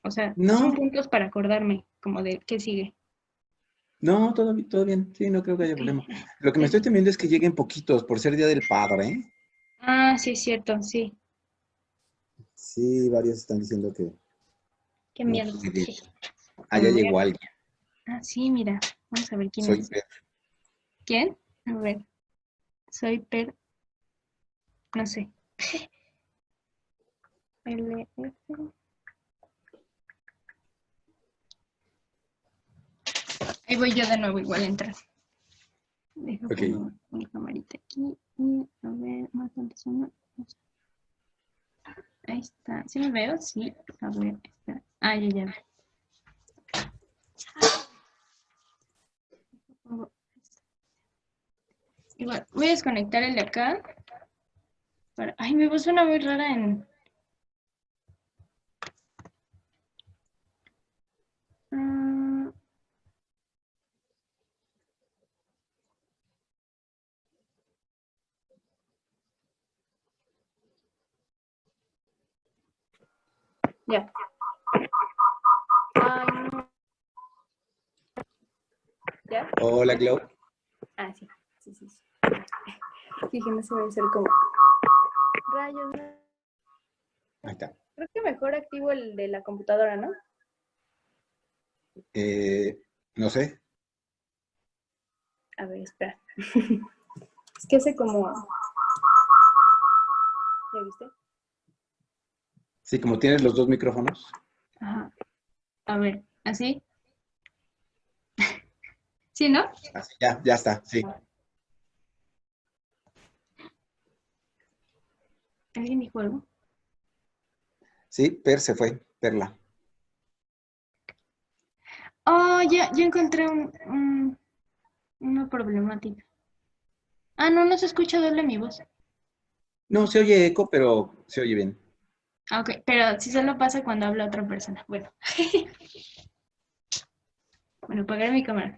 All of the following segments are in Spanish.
O sea, son No, puntos para acordarme, como de qué sigue. no, todo bien. Sí, no creo que haya Ok. problema. Lo que me estoy Este, temiendo es que lleguen poquitos por ser Día del Padre, ¿eh? Ah, sí, es cierto, sí. Sí, varios están diciendo que Qué no miedo. puede. A Ah, ya ver. llegó alguien. Ah, sí, mira. Vamos a ver quién Soy es. Fer. ¿Quién? A ver. Soy Per. No sé. LF. Ahí voy yo de nuevo, igual a entrar. Deja Ok. pongo mi camarita aquí. Y a ver, más dónde son. Ahí está. ¿Sí me veo? Sí. A ver, espera. Ah, ya. Igual, voy a desconectar el de acá. Ay, mi voz suena muy rara en. Ah, ya. Ay, no. ¿Ya? Hola, ¿Ya? Clau. Ah, sí. Sí. Dije, no se va a hacer como. Rayos, no. Ahí está. Creo que mejor activo el de la computadora, ¿no? No sé. A ver, espera. Es que hace como. ¿Ya viste? Sí, como tienes los dos micrófonos. Ajá. A ver, ¿así? ¿Sí, no? Así, ya está. Sí. ¿Alguien dijo algo? Sí, Per se fue. Perla. Oh, ya encontré una problemática. Ah, no, no se escucha doble mi voz. No, se oye eco, pero se oye bien. Ah, ok, pero si solo pasa cuando habla otra persona. Bueno, bueno, apagaré mi cámara.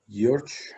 George.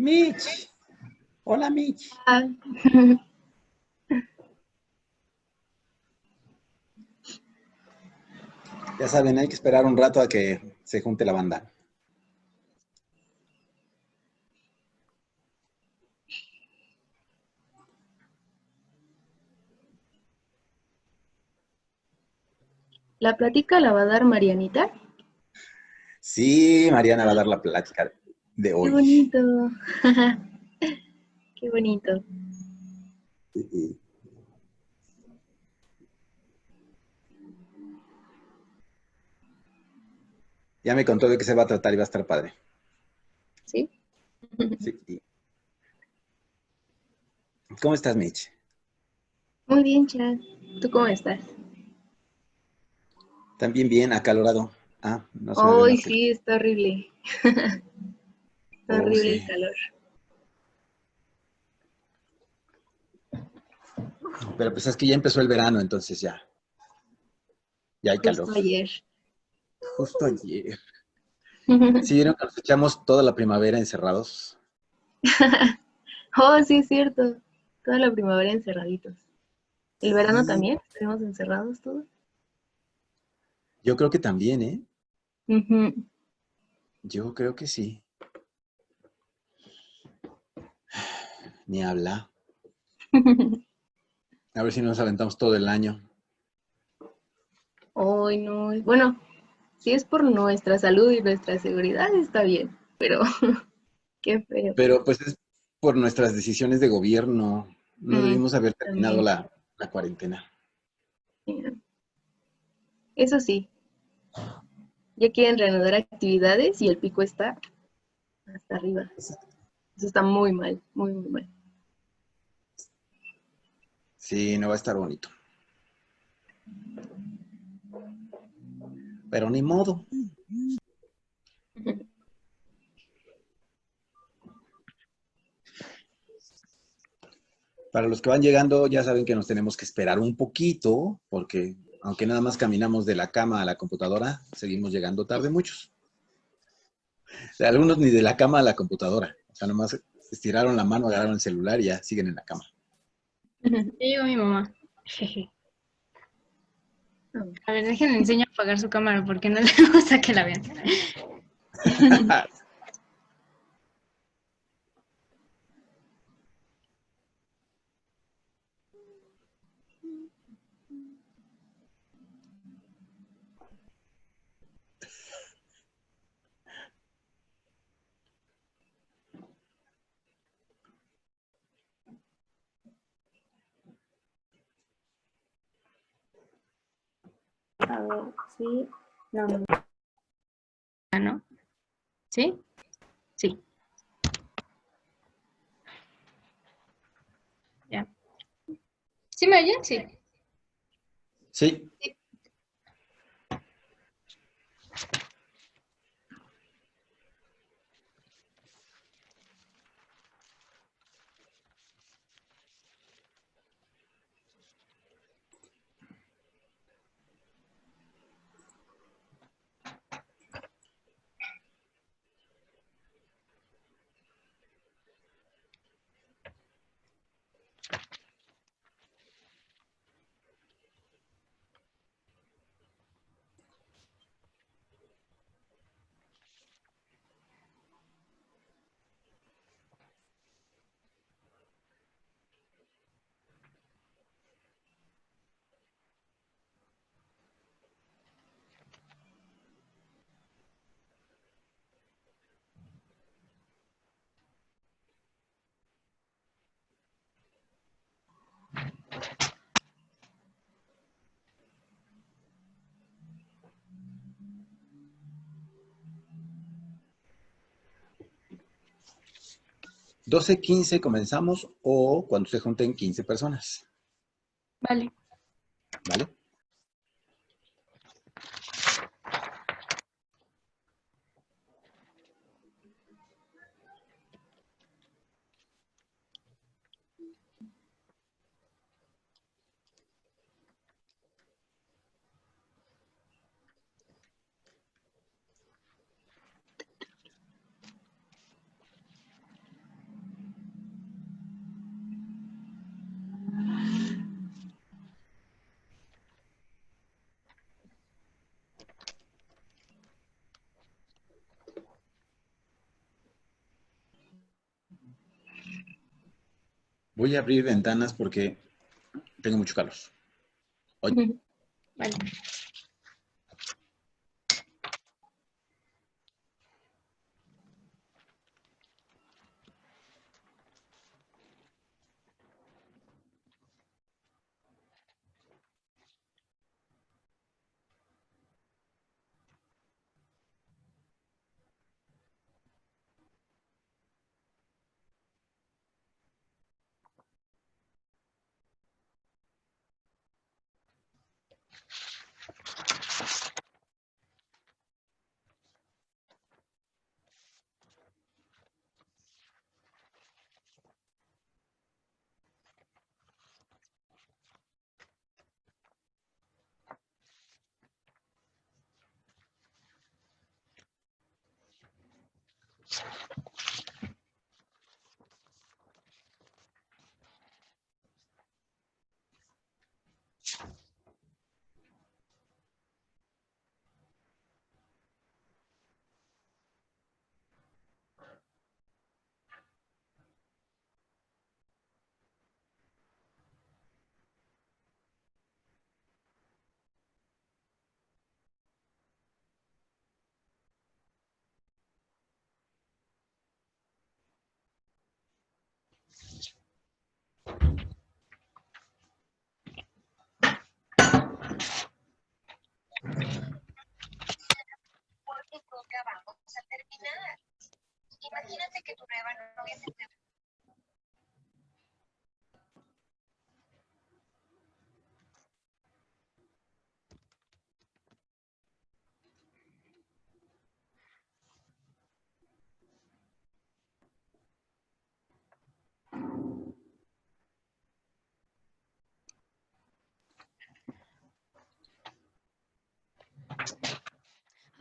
Mitch. Hola, Mitch. Ah, Ya saben, hay que esperar un rato a que se junte la banda. ¿La plática la va a dar Marianita? Sí, Mariana va a dar la plática de Qué hoy. bonito. Qué bonito. Sí. Ya me contó de qué se va a tratar y va a estar padre. ¿Sí? Sí. ¿Cómo estás, Mitch? Muy bien, Chad. ¿Tú cómo estás? También bien, acalorado. Ah, no se me ven Hoy las sí, está horrible. Está Oh, horrible el sí. calor. Pero pues es que ya empezó el verano, entonces ya hay calor. Justo ayer. Justo ayer. ¿Sí vieron que nos echamos toda la primavera encerrados? Oh, sí, es cierto. Toda la primavera encerraditos. ¿El verano Sí, también? ¿Estaremos encerrados todos? yo creo que también, ¿eh? Ujú. Yo creo que sí. Ni habla. A ver si nos aventamos todo el año. Hoy no. Bueno, si es por nuestra salud y nuestra seguridad, está bien. Pero qué feo. Pero pues es por nuestras decisiones de gobierno. No Mm, debimos haber terminado también. la cuarentena. Yeah. Eso sí, ya quieren reanudar actividades y el pico está hasta arriba. Eso está muy mal, muy, muy mal. Sí, no va a estar bonito. Pero ni modo. Para los que van llegando, ya saben que nos tenemos que esperar un poquito, porque aunque nada más caminamos de la cama a la computadora, seguimos llegando tarde muchos. O sea, algunos ni de la cama a la computadora. O sea, nomás estiraron la mano, agarraron el celular y ya siguen en la cama. Ya llegó mi mamá. Jeje. A ver, déjenme enseño a apagar su cámara porque no le gusta que la vean. A ver, sí. No, no. Ah, ¿no? ¿Sí? Sí. Ya. ¿Sí me oyen? Sí. Sí, doce quince comenzamos o cuando se junten 15 personas. Vale. ¿Vale? Voy a abrir ventanas porque tengo mucho calor. Hoy. Vale. Imagínate que tu prueba no hubiese.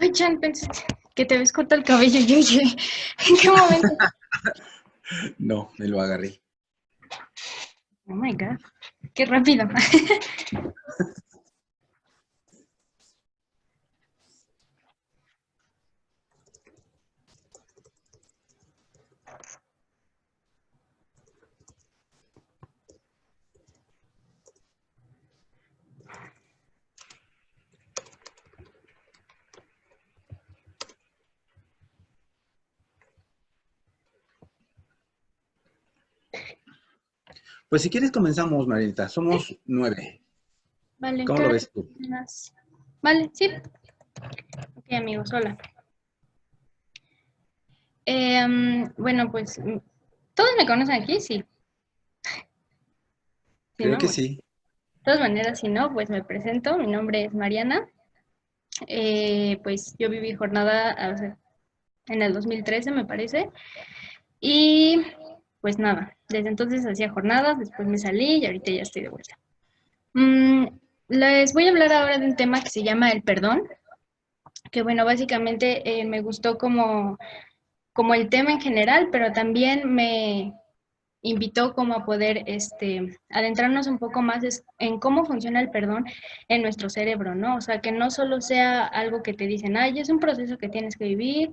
Ay, Chan, pensé que te habías cortado el cabello. Yo dije, ¿en qué momento? No, me lo agarré. Oh my God, qué rápido. Pues si quieres comenzamos, Marinita. Somos 9. Vale, ¿Cómo ¿qué lo hora ves tú? es? Vale, sí. Ok, amigos, hola. Bueno, pues, ¿todos me conocen aquí? Sí. Si Creo no, que bueno. sí. De todas maneras, si no, pues me presento. Mi nombre es Mariana. Pues yo viví jornada en el 2013, me parece. Y pues nada, desde entonces hacía jornadas, después me salí y ahorita ya estoy de vuelta. Mm, Les voy a hablar ahora de un tema que se llama el perdón, que bueno, básicamente me gustó como el tema en general, pero también me invitó como a poder adentrarnos un poco más en cómo funciona el perdón en nuestro cerebro, ¿no? O sea, que no solo sea algo que te dicen, ay, es un proceso que tienes que vivir,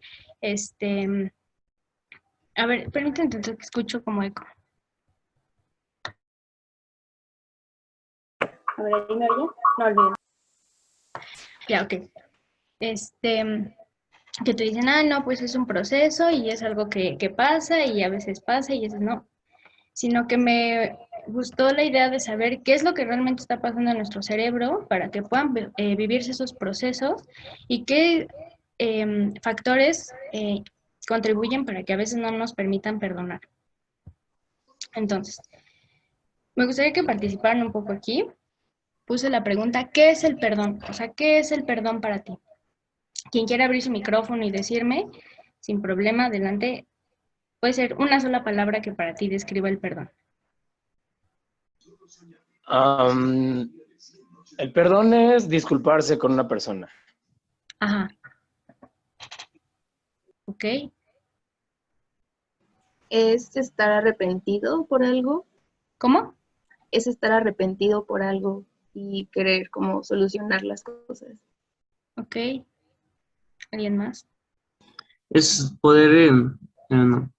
a ver, permíteme que escucho como eco. A ver, ¿ahí me oye? No olviden. Ya, ok. Que te dicen, ah, no, pues es un proceso y es algo que pasa y a veces pasa y a veces no. Sino que me gustó la idea de saber qué es lo que realmente está pasando en nuestro cerebro para que puedan vivirse esos procesos y qué factores contribuyen para que a veces no nos permitan perdonar. Entonces, me gustaría que participaran un poco aquí. Puse la pregunta, ¿qué es el perdón? O sea, ¿qué es el perdón para ti? Quien quiera abrir su micrófono y decirme, sin problema, adelante, puede ser una sola palabra que para ti describa el perdón. El perdón es disculparse con una persona. Ajá. Ok. ¿Es estar arrepentido por algo? ¿Cómo? Es estar arrepentido por algo y querer como solucionar las cosas. Ok. ¿Alguien más? Es poder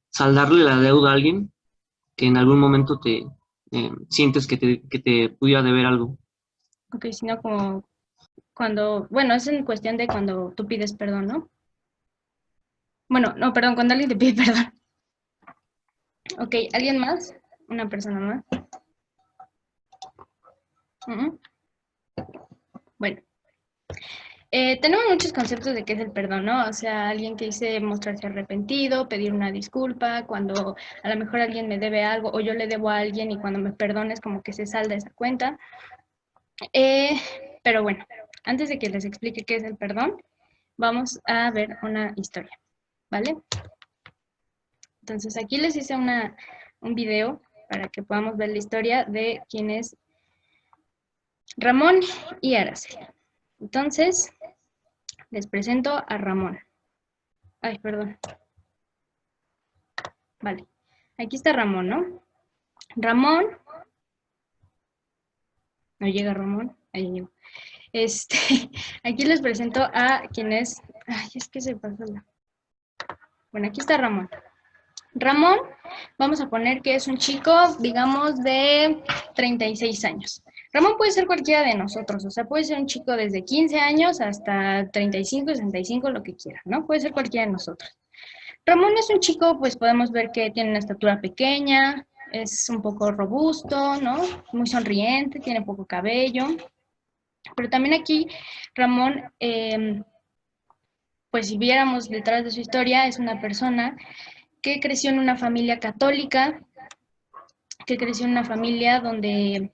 saldarle la deuda a alguien que en algún momento te sientes que te pudiera deber algo. Ok, sino como cuando, bueno, es en cuestión de cuando tú pides perdón, ¿no? Bueno, no, perdón, cuando alguien te pide perdón. Ok, ¿alguien más? Una persona más. Ujú. Bueno, tenemos muchos conceptos de qué es el perdón, ¿no? O sea, alguien que dice mostrarse arrepentido, pedir una disculpa, cuando a lo mejor alguien me debe algo o yo le debo a alguien y cuando me perdones como que se salda esa cuenta. Eh, pero bueno, antes de que les explique qué es el perdón, vamos a ver una historia, ¿vale? Entonces aquí les hice un video para que podamos ver la historia de quién es Ramón y Araceli. Entonces, les presento a Ramón. Ay, perdón. Vale, aquí está Ramón, ¿no? Ramón, no llega Ramón, ahí llegó. Aquí les presento a quién es, ay, es que se pasó la... Bueno, aquí está Ramón. Ramón, vamos a poner que es un chico, digamos, de 36 años. Ramón puede ser cualquiera de nosotros, o sea, puede ser un chico desde 15 años hasta 35, 65, lo que quiera, ¿no? Puede ser cualquiera de nosotros. Ramón es un chico, pues podemos ver que tiene una estatura pequeña, es un poco robusto, ¿no? Muy sonriente, tiene poco cabello. Pero también aquí Ramón, pues si viéramos detrás de su historia, es una persona que creció en una familia católica, que creció en una familia donde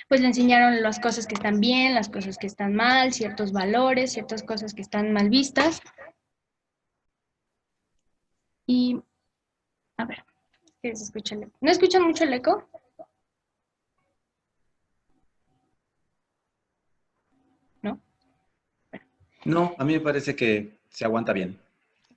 pues le enseñaron las cosas que están bien, las cosas que están mal, ciertos valores, ciertas cosas que están mal vistas. Y, a ver, ¿qué se escucha el eco? ¿No escuchan mucho el eco? ¿No? No, a mí me parece que se aguanta bien.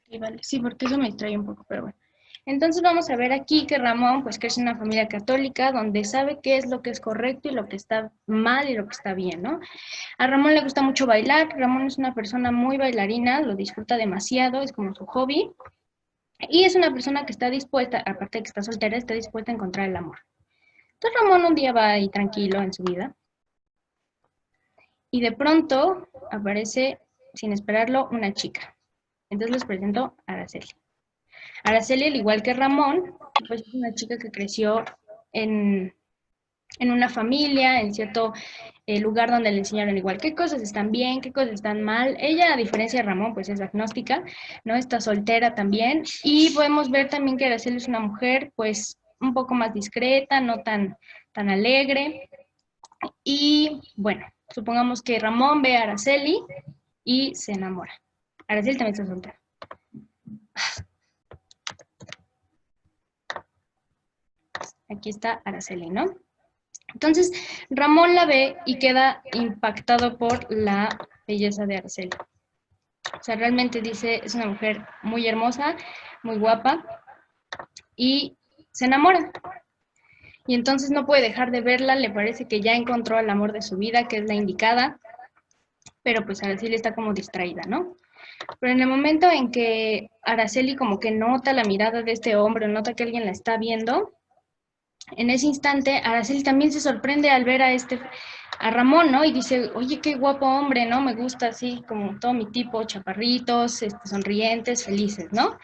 Sí, vale, sí, porque eso me distrae un poco, pero bueno. Entonces vamos a ver aquí que Ramón pues crece en una familia católica donde sabe qué es lo que es correcto y lo que está mal y lo que está bien, ¿no? A Ramón le gusta mucho bailar, Ramón es una persona muy bailarina, lo disfruta demasiado, es como su hobby, y es una persona que está dispuesta, aparte de que está soltera, está dispuesta a encontrar el amor. Entonces Ramón un día va ahí tranquilo en su vida, y de pronto aparece, sin esperarlo, una chica. Entonces les presento a Araceli. Araceli, al igual que Ramón, pues es una chica que creció en, en una familia, en cierto lugar donde le enseñaron igual qué cosas están bien, qué cosas están mal. Ella, a diferencia de Ramón, pues es agnóstica, ¿no? Está soltera también. Y podemos ver también que Araceli es una mujer, pues, un poco más discreta, no tan alegre. Y bueno, supongamos que Ramón ve a Araceli y se enamora. Araceli también está soltera. Aquí está Araceli, ¿no? Entonces, Ramón la ve y queda impactado por la belleza de Araceli. O sea, realmente dice, es una mujer muy hermosa, muy guapa, y se enamora. Y entonces no puede dejar de verla, le parece que ya encontró el amor de su vida, que es la indicada, pero pues Araceli está como distraída, ¿no? Pero en el momento en que Araceli como que nota la mirada de este hombre, nota que alguien la está viendo, en ese instante Araceli también se sorprende al ver a Ramón, ¿no? Y dice, oye, qué guapo hombre, ¿no? Me gusta así como todo mi tipo, chaparritos, sonrientes, felices, ¿no?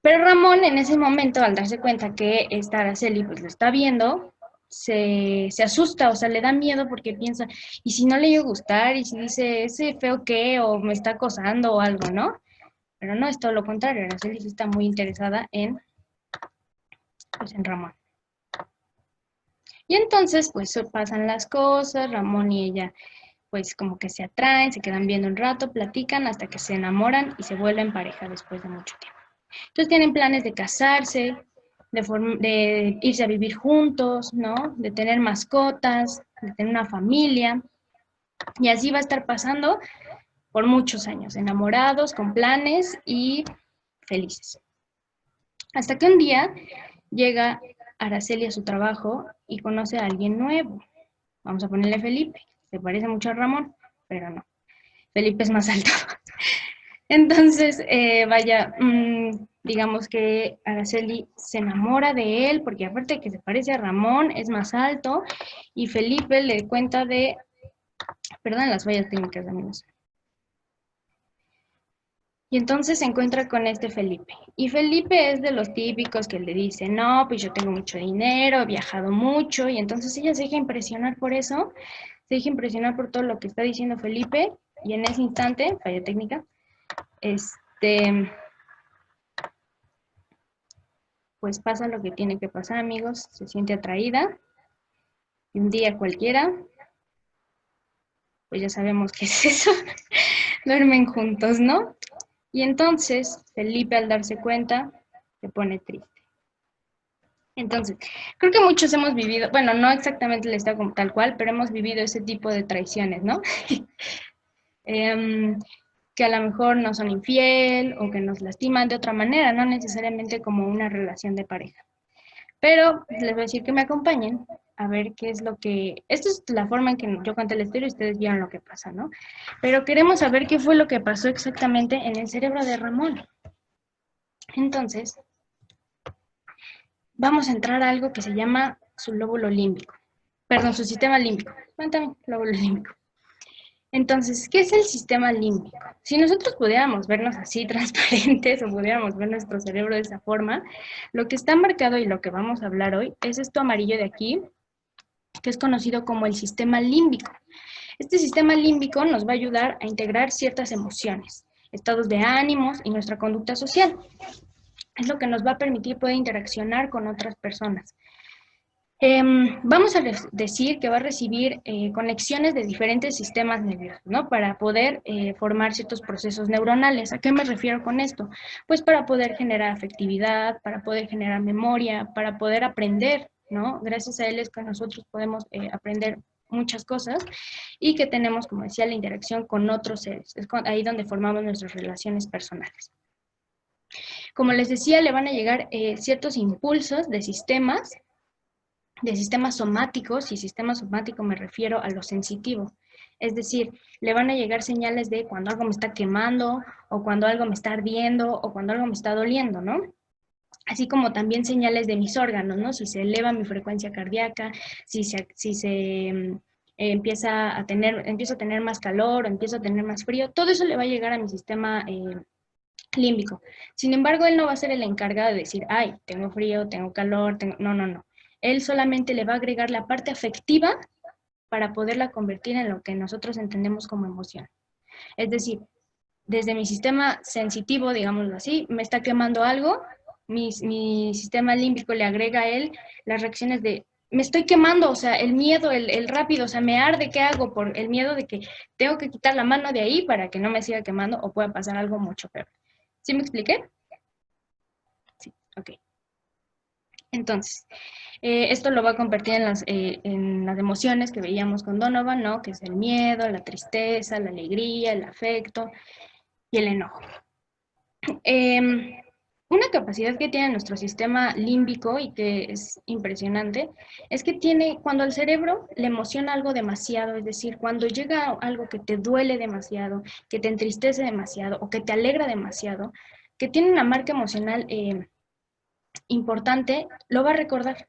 Pero Ramón en ese momento, al darse cuenta que esta Araceli pues lo está viendo, se asusta, o sea, le da miedo porque piensa, ¿y si no le iba a gustar? ¿Y si dice, ese feo qué? ¿O me está acosando o algo, no? Pero no, es todo lo contrario, Araceli sí está muy interesada pues, en Ramón. Y entonces, pues pasan las cosas, Ramón y ella, pues como que se atraen, se quedan viendo un rato, platican hasta que se enamoran y se vuelven pareja después de mucho tiempo. Entonces tienen planes de casarse, de irse a vivir juntos, ¿no? De tener mascotas, de tener una familia. Y así va a estar pasando por muchos años, enamorados, con planes y felices. Hasta que un día llega Araceli a su trabajo y conoce a alguien nuevo. Vamos a ponerle Felipe. Se parece mucho a Ramón, pero no. Felipe es más alto. Entonces, digamos que Araceli se enamora de él, porque aparte de que se parece a Ramón, es más alto, y Felipe le cuenta de, perdón las fallas técnicas, amigos. Y entonces se encuentra con este Felipe. Y Felipe es de los típicos que le dice, no, pues yo tengo mucho dinero, he viajado mucho, y entonces ella se deja impresionar por eso, se deja impresionar por todo lo que está diciendo Felipe, y en ese instante, falla técnica, pues pasa lo que tiene que pasar, amigos, se siente atraída, y un día cualquiera, pues ya sabemos qué es eso, duermen juntos, ¿no? Y entonces Felipe, al darse cuenta, se pone triste. Entonces, creo que muchos hemos vivido, bueno, no exactamente la historia como tal cual, pero hemos vivido ese tipo de traiciones, ¿no? Que a lo mejor no son infiel o que nos lastiman de otra manera, no necesariamente como una relación de pareja. Pero les voy a decir que me acompañen a ver qué es lo que... Esto es la forma en que yo conté la historia y ustedes vieron lo que pasa, ¿no? Pero queremos saber qué fue lo que pasó exactamente en el cerebro de Ramón. Entonces, vamos a entrar a algo que se llama su lóbulo límbico. Perdón, su sistema límbico. Bueno, también lóbulo límbico. Entonces, ¿qué es el sistema límbico? Si nosotros pudiéramos vernos así transparentes o pudiéramos ver nuestro cerebro de esa forma, lo que está marcado y lo que vamos a hablar hoy es esto amarillo de aquí, que es conocido como el sistema límbico. Este sistema límbico nos va a ayudar a integrar ciertas emociones, estados de ánimos y nuestra conducta social. Es lo que nos va a permitir poder interaccionar con otras personas. Vamos a decir que va a recibir conexiones de diferentes sistemas nerviosos, ¿no? Para poder formar ciertos procesos neuronales. ¿A qué me refiero con esto? Pues para poder generar afectividad, para poder generar memoria, para poder aprender, ¿no? Gracias a él es que nosotros podemos aprender muchas cosas y que tenemos, como decía, la interacción con otros seres. Es ahí donde formamos nuestras relaciones personales. Como les decía, le van a llegar ciertos impulsos de sistemas somáticos, y sistema somático me refiero a lo sensitivo. Es decir, le van a llegar señales de cuando algo me está quemando, o cuando algo me está ardiendo, o cuando algo me está doliendo, ¿no? Así como también señales de mis órganos, ¿no? Si se eleva mi frecuencia cardíaca, empiezo a tener más calor, o empiezo a tener más frío, todo eso le va a llegar a mi sistema límbico. Sin embargo, él no va a ser el encargado de decir, ay, tengo frío, tengo calor, no, no, no. Él solamente le va a agregar la parte afectiva para poderla convertir en lo que nosotros entendemos como emoción. Es decir, desde mi sistema sensitivo, digámoslo así, me está quemando algo, mi sistema límbico le agrega a él las reacciones de, me estoy quemando, o sea, el miedo, el rápido, o sea, me arde, ¿qué hago? Por el miedo de que tengo que quitar la mano de ahí para que no me siga quemando o pueda pasar algo mucho peor. ¿Sí me expliqué? Sí, ok. Entonces, esto lo va a convertir en las emociones que veíamos con Donovan, ¿no? Que es el miedo, la tristeza, la alegría, el afecto y el enojo. Una capacidad que tiene nuestro sistema límbico y que es impresionante, es que cuando al cerebro le emociona algo demasiado, es decir, cuando llega algo que te duele demasiado, que te entristece demasiado o que te alegra demasiado, que tiene una marca emocional importante, lo va a recordar.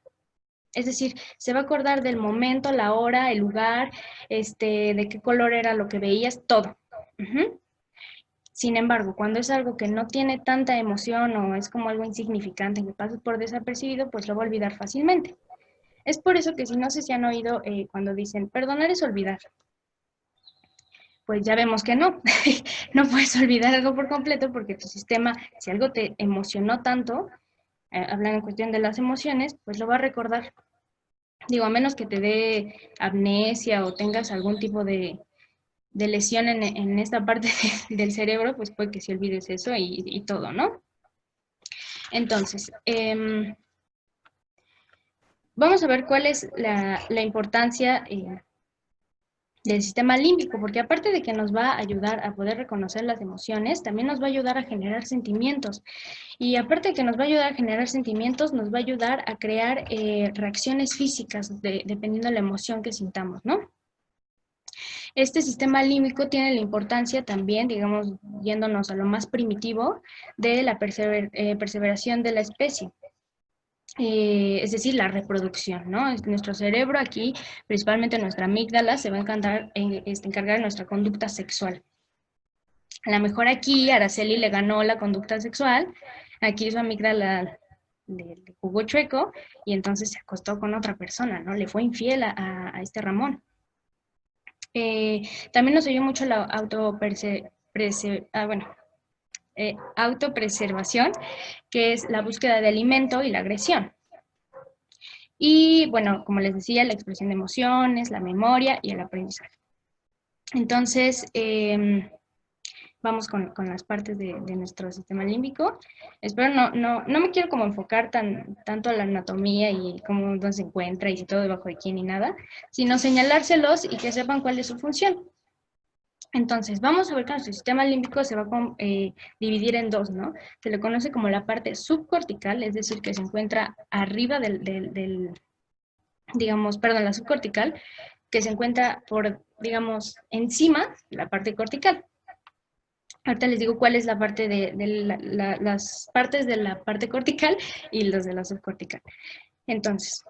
Es decir, se va a acordar del momento, la hora, el lugar, de qué color era lo que veías, todo. Sin embargo, cuando es algo que no tiene tanta emoción o es como algo insignificante que pasa por desapercibido, pues lo va a olvidar fácilmente. Es por eso que si no sé si han oído cuando dicen, perdonar es olvidar. Pues ya vemos que no. No puedes olvidar algo por completo porque tu sistema, si algo te emocionó tanto, hablando en cuestión de las emociones, pues lo va a recordar. Digo, a menos que te dé amnesia o tengas algún tipo de lesión en esta parte del cerebro, pues puede que sí olvides eso y todo, ¿no? Entonces, vamos a ver cuál es la importancia del sistema límbico, porque aparte de que nos va a ayudar a poder reconocer las emociones, también nos va a ayudar a generar sentimientos. Y aparte de que nos va a ayudar a generar sentimientos, nos va a ayudar a crear reacciones físicas dependiendo de la emoción que sintamos, ¿no? Este sistema límbico tiene la importancia también, digamos, yéndonos a lo más primitivo, de la perseveración de la especie. Es decir, la reproducción, ¿no? Nuestro cerebro aquí, principalmente nuestra amígdala, se va a encargar de nuestra conducta sexual. A lo mejor aquí Araceli le ganó la conducta sexual, aquí su amígdala le jugó chueco y entonces se acostó con otra persona, ¿no? Le fue infiel a este Ramón. También nos oyó mucho la autopreservación, que es la búsqueda de alimento y la agresión. Y bueno, como les decía, la expresión de emociones, la memoria y el aprendizaje. Entonces, vamos con las partes de nuestro sistema límbico. Espero no me quiero como enfocar tanto a la anatomía y cómo dónde se encuentra y si todo debajo de quién ni nada, sino señalárselos y que sepan cuál es su función. Entonces, vamos a ver que nuestro sistema límbico se va a dividir en dos, ¿no? Se le conoce como la parte subcortical, es decir, que se encuentra arriba la subcortical, que se encuentra digamos, encima de la parte cortical. Ahorita les digo cuál es la parte las partes de la parte cortical y los de la subcortical. Entonces,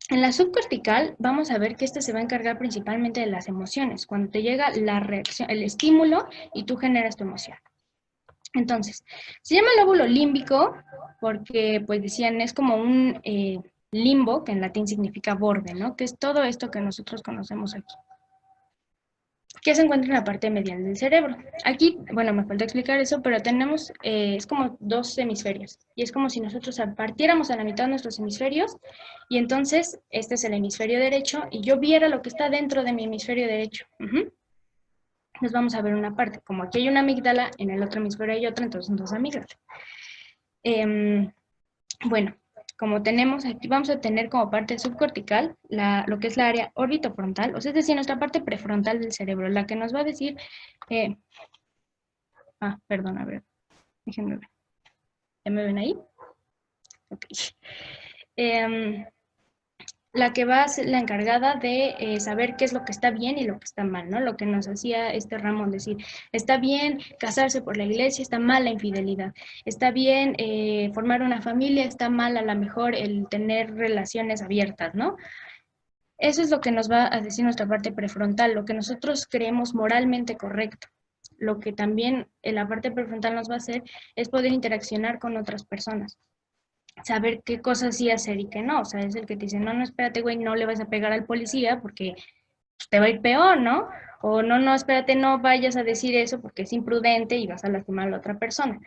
en la subcortical vamos a ver que esta se va a encargar principalmente de las emociones, cuando te llega la reacción, el estímulo y tú generas tu emoción. Entonces, se llama lóbulo límbico porque, pues decían, es como un limbo, que en latín significa borde, ¿no? Que es todo esto que nosotros conocemos aquí, que se encuentra en la parte medial del cerebro. Aquí, bueno, me falta explicar eso, pero tenemos, es como dos hemisferios, y es como si nosotros partiéramos a la mitad de nuestros hemisferios, y entonces este es el hemisferio derecho, y yo viera lo que está dentro de mi hemisferio derecho. Nos vamos a ver una parte, como aquí hay una amígdala, en el otro hemisferio hay otra, entonces son dos amígdalas. Bueno, como tenemos aquí, vamos a tener como parte subcortical lo que es la área orbitofrontal, o sea, es decir, nuestra parte prefrontal del cerebro, la que nos va a decir, perdón, a ver, déjenme ver, ¿ya me ven ahí? Ok. La que va a ser la encargada de saber qué es lo que está bien y lo que está mal, ¿no? Lo que nos hacía este Ramón decir, está bien casarse por la iglesia, está mal la infidelidad, está bien formar una familia, está mal a lo mejor el tener relaciones abiertas, ¿no? Eso es lo que nos va a decir nuestra parte prefrontal, lo que nosotros creemos moralmente correcto. Lo que también en la parte prefrontal nos va a hacer es poder interaccionar con otras personas. Saber qué cosas sí hacer y qué no. O sea, es el que te dice, no, espérate, güey, no le vas a pegar al policía porque te va a ir peor, ¿no? O no, espérate, no vayas a decir eso porque es imprudente y vas a lastimar a la otra persona.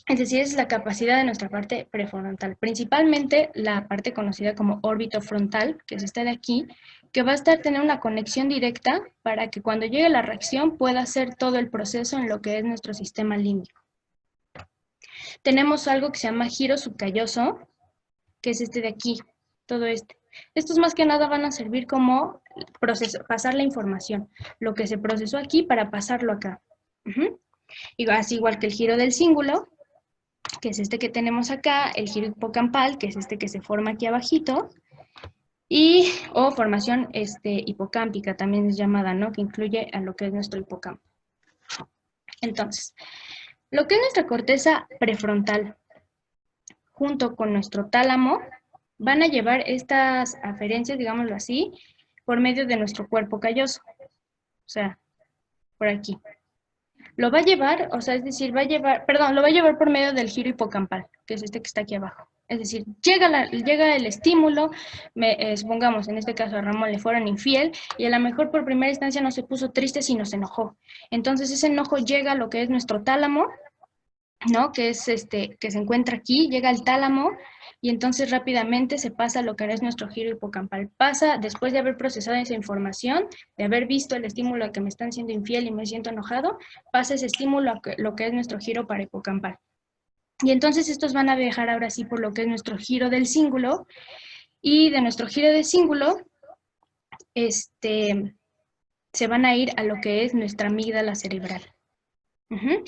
Es decir, es la capacidad de nuestra parte prefrontal, principalmente la parte conocida como órbito frontal, que es esta de aquí, que va a tener una conexión directa para que cuando llegue la reacción pueda hacer todo el proceso en lo que es nuestro sistema límbico. Tenemos algo que se llama giro subcalloso, que es este de aquí, todo este. Estos más que nada van a servir como pasar la información, lo que se procesó aquí para pasarlo acá. Y así igual que el giro del cíngulo, que es este que tenemos acá, el giro hipocampal, que es este que se forma aquí abajito, o formación hipocámpica, también es llamada, ¿no? Que incluye a lo que es nuestro hipocampo. Entonces, lo que es nuestra corteza prefrontal, junto con nuestro tálamo, van a llevar estas aferencias, digámoslo así, por medio de nuestro cuerpo calloso. O sea, por aquí. Lo va a llevar, o sea, es decir, lo va a llevar por medio del giro hipocampal, que es este que está aquí abajo. Es decir, llega el estímulo, supongamos, en este caso a Ramón le fueron infiel, y a lo mejor por primera instancia no se puso triste, sino se enojó. Entonces ese enojo llega a lo que es nuestro tálamo, ¿no? Que es que se encuentra aquí, llega al tálamo, y entonces rápidamente se pasa a lo que es nuestro giro hipocampal. Pasa, después de haber procesado esa información, de haber visto el estímulo a que me están siendo infiel y me siento enojado, pasa ese estímulo a lo que es nuestro giro parahipocampal. Y entonces estos van a viajar ahora sí por lo que es nuestro giro del cíngulo, y de nuestro giro del cíngulo, se van a ir a lo que es nuestra amígdala cerebral. Ujú.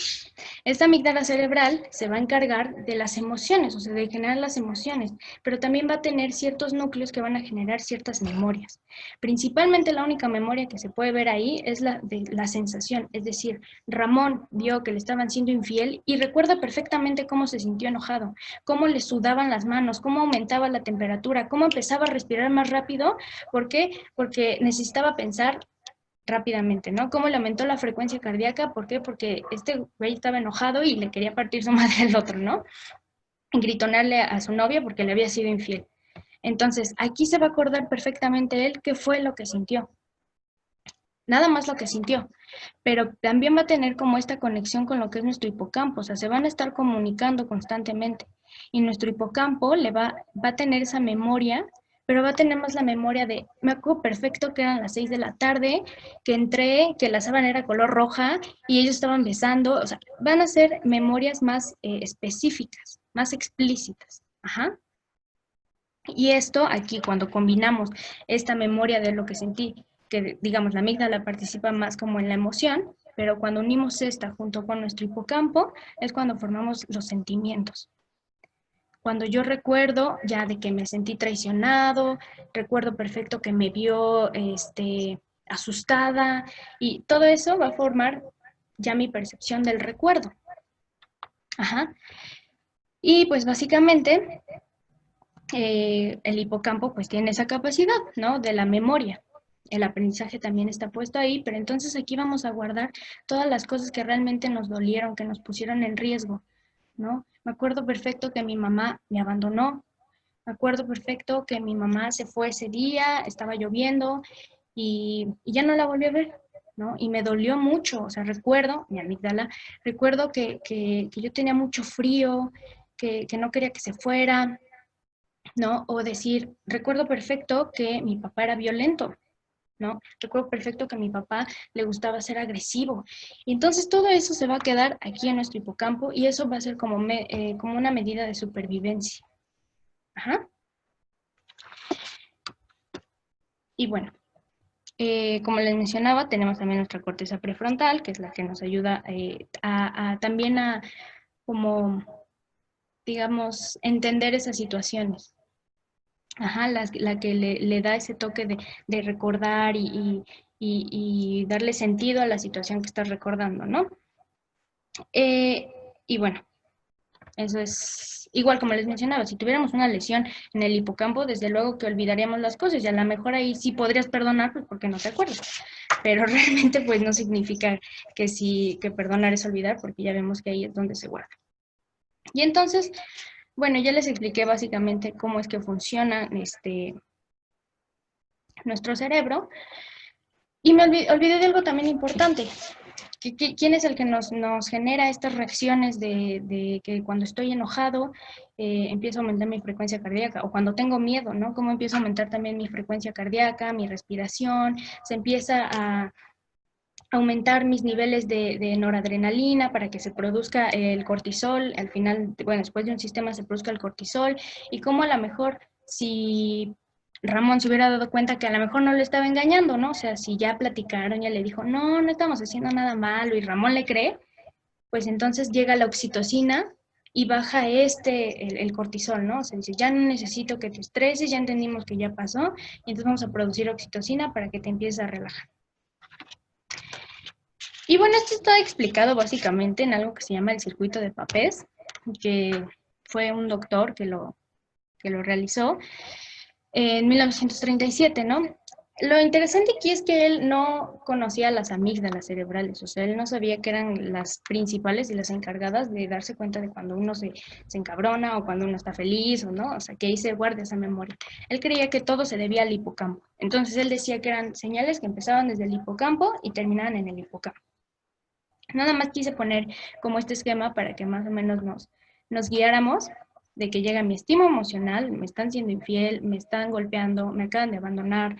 Esta amígdala cerebral se va a encargar de las emociones, o sea, de generar las emociones, pero también va a tener ciertos núcleos que van a generar ciertas memorias. Principalmente la única memoria que se puede ver ahí es la de la sensación, es decir, Ramón vio que le estaban siendo infiel y recuerda perfectamente cómo se sintió enojado, cómo le sudaban las manos, cómo aumentaba la temperatura, cómo empezaba a respirar más rápido. ¿Por qué? Porque necesitaba pensar rápidamente, ¿no? ¿Cómo le aumentó la frecuencia cardíaca? ¿Por qué? Porque este güey estaba enojado y le quería partir su madre al otro, ¿no? Y gritonearle a su novia porque le había sido infiel. Entonces, aquí se va a acordar perfectamente él qué fue lo que sintió. Nada más lo que sintió, pero también va a tener como esta conexión con lo que es nuestro hipocampo, o sea, se van a estar comunicando constantemente y nuestro hipocampo va a tener esa memoria, pero va a tener más la memoria de, me acuerdo perfecto que eran las 6 de la tarde, que entré, que la sábana era color roja y ellos estaban besando, o sea, van a ser memorias más específicas, más explícitas. Ajá. Y esto aquí, cuando combinamos esta memoria de lo que sentí, que digamos la amígdala participa más como en la emoción, pero cuando unimos esta junto con nuestro hipocampo, es cuando formamos los sentimientos. Cuando yo recuerdo ya de que me sentí traicionado, recuerdo perfecto que me vio asustada, y todo eso va a formar ya mi percepción del recuerdo. Ajá. Y pues básicamente el hipocampo pues tiene esa capacidad, ¿no? De la memoria. El aprendizaje también está puesto ahí, pero entonces aquí vamos a guardar todas las cosas que realmente nos dolieron, que nos pusieron en riesgo, ¿no? Me acuerdo perfecto que mi mamá me abandonó, me acuerdo perfecto que mi mamá se fue ese día, estaba lloviendo y ya no la volví a ver, ¿no? Y me dolió mucho, o sea, recuerdo, mi amígdala, recuerdo que yo tenía mucho frío, que no quería que se fuera, ¿no? O decir, recuerdo perfecto que mi papá era violento, ¿no? Recuerdo perfecto que a mi papá le gustaba ser agresivo. Y entonces todo eso se va a quedar aquí en nuestro hipocampo y eso va a ser como una medida de supervivencia. Ajá. Y bueno, como les mencionaba, tenemos también nuestra corteza prefrontal, que es la que nos ayuda también a, como, digamos, entender esas situaciones. Ajá, la que le da ese toque de recordar y darle sentido a la situación que estás recordando, ¿no? Y bueno, eso es igual como les mencionaba, si tuviéramos una lesión en el hipocampo, desde luego que olvidaríamos las cosas y a lo mejor ahí sí podrías perdonar pues porque no te acuerdas, pero realmente pues no significa que sí, que perdonar es olvidar porque ya vemos que ahí es donde se guarda. Y entonces, bueno, ya les expliqué básicamente cómo es que funciona nuestro cerebro. Y me olvidé de algo también importante. ¿Quién es el que nos genera estas reacciones de que cuando estoy enojado empiezo a aumentar mi frecuencia cardíaca? O cuando tengo miedo, ¿no? ¿Cómo empieza a aumentar también mi frecuencia cardíaca, mi respiración? Se empieza a aumentar mis niveles de noradrenalina para que se produzca el cortisol. Al final, bueno, después de un sistema se produzca el cortisol. Y cómo a lo mejor si Ramón se hubiera dado cuenta que a lo mejor no le estaba engañando, ¿no? O sea, si ya platicaron, ya le dijo, no, no estamos haciendo nada malo y Ramón le cree, pues entonces llega la oxitocina y baja el cortisol, ¿no? O sea, dice, ya no necesito que te estreses, ya entendimos que ya pasó, y entonces vamos a producir oxitocina para que te empieces a relajar. Y bueno, esto está explicado básicamente en algo que se llama el circuito de Papez, que fue un doctor que lo realizó en 1937, ¿no? Lo interesante aquí es que él no conocía las amígdalas cerebrales, o sea, él no sabía que eran las principales y las encargadas de darse cuenta de cuando uno se encabrona o cuando uno está feliz o no, o sea, que ahí se guarda esa memoria. Él creía que todo se debía al hipocampo. Entonces él decía que eran señales que empezaban desde el hipocampo y terminaban en el hipocampo. Nada más quise poner como este esquema para que más o menos nos guiáramos de que llega mi estímulo emocional, me están siendo infiel, me están golpeando, me acaban de abandonar,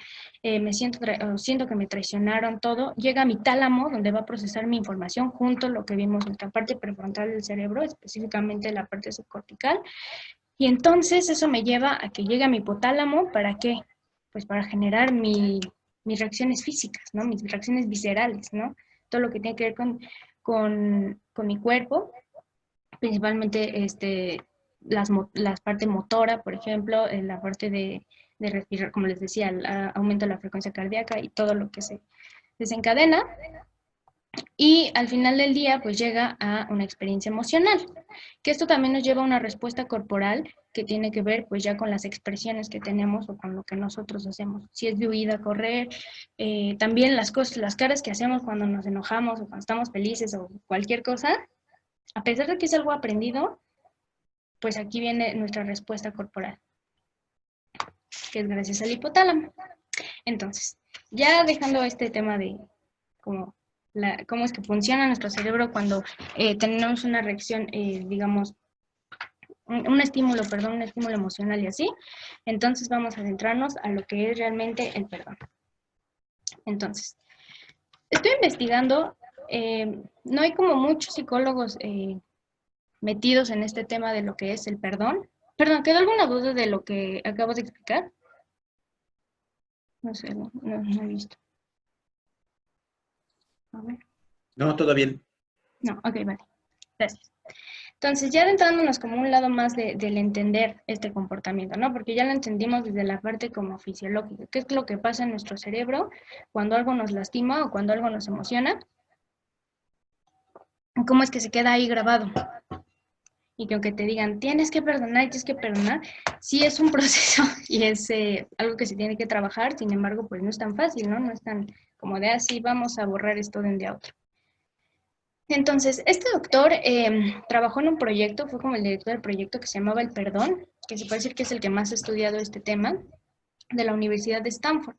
siento que me traicionaron, todo, llega a mi tálamo donde va a procesar mi información junto a lo que vimos en la parte prefrontal del cerebro, específicamente la parte subcortical, y entonces eso me lleva a que llegue a mi hipotálamo, ¿para qué? Pues para generar mis reacciones físicas, ¿no? Mis reacciones viscerales, ¿no? Todo lo que tiene que ver con mi cuerpo, principalmente las partes motora, por ejemplo, en la parte de respirar, como les decía, el aumento de la frecuencia cardíaca y todo lo que se desencadena. Y al final del día, pues llega a una experiencia emocional, que esto también nos lleva a una respuesta corporal que tiene que ver pues ya con las expresiones que tenemos o con lo que nosotros hacemos. Si es de huida, correr, también las cosas, las caras que hacemos cuando nos enojamos o cuando estamos felices o cualquier cosa, a pesar de que es algo aprendido, pues aquí viene nuestra respuesta corporal, que es gracias al hipotálamo. Entonces, ya dejando este tema de cómo es que funciona nuestro cerebro cuando tenemos una reacción, digamos, un estímulo emocional y así, entonces vamos a adentrarnos a lo que es realmente el perdón. Entonces, estoy investigando, no hay como muchos psicólogos metidos en este tema de lo que es el perdón. Perdón, ¿quedó alguna duda de lo que acabo de explicar? No sé, no he visto. A ver. No, todo bien. No, ok, vale. Gracias. Entonces, ya adentrándonos como un lado más del entender este comportamiento, ¿no? Porque ya lo entendimos desde la parte como fisiológica. ¿Qué es lo que pasa en nuestro cerebro cuando algo nos lastima o cuando algo nos emociona? ¿Cómo es que se queda ahí grabado? Y que aunque te digan, tienes que perdonar, sí es un proceso y es algo que se tiene que trabajar, sin embargo, pues no es tan fácil, ¿no? No es tan como de así vamos a borrar esto de un día a otro. Entonces, este doctor trabajó en un proyecto, fue como el director del proyecto que se llamaba El Perdón, que se puede decir que es el que más ha estudiado este tema, de la Universidad de Stanford.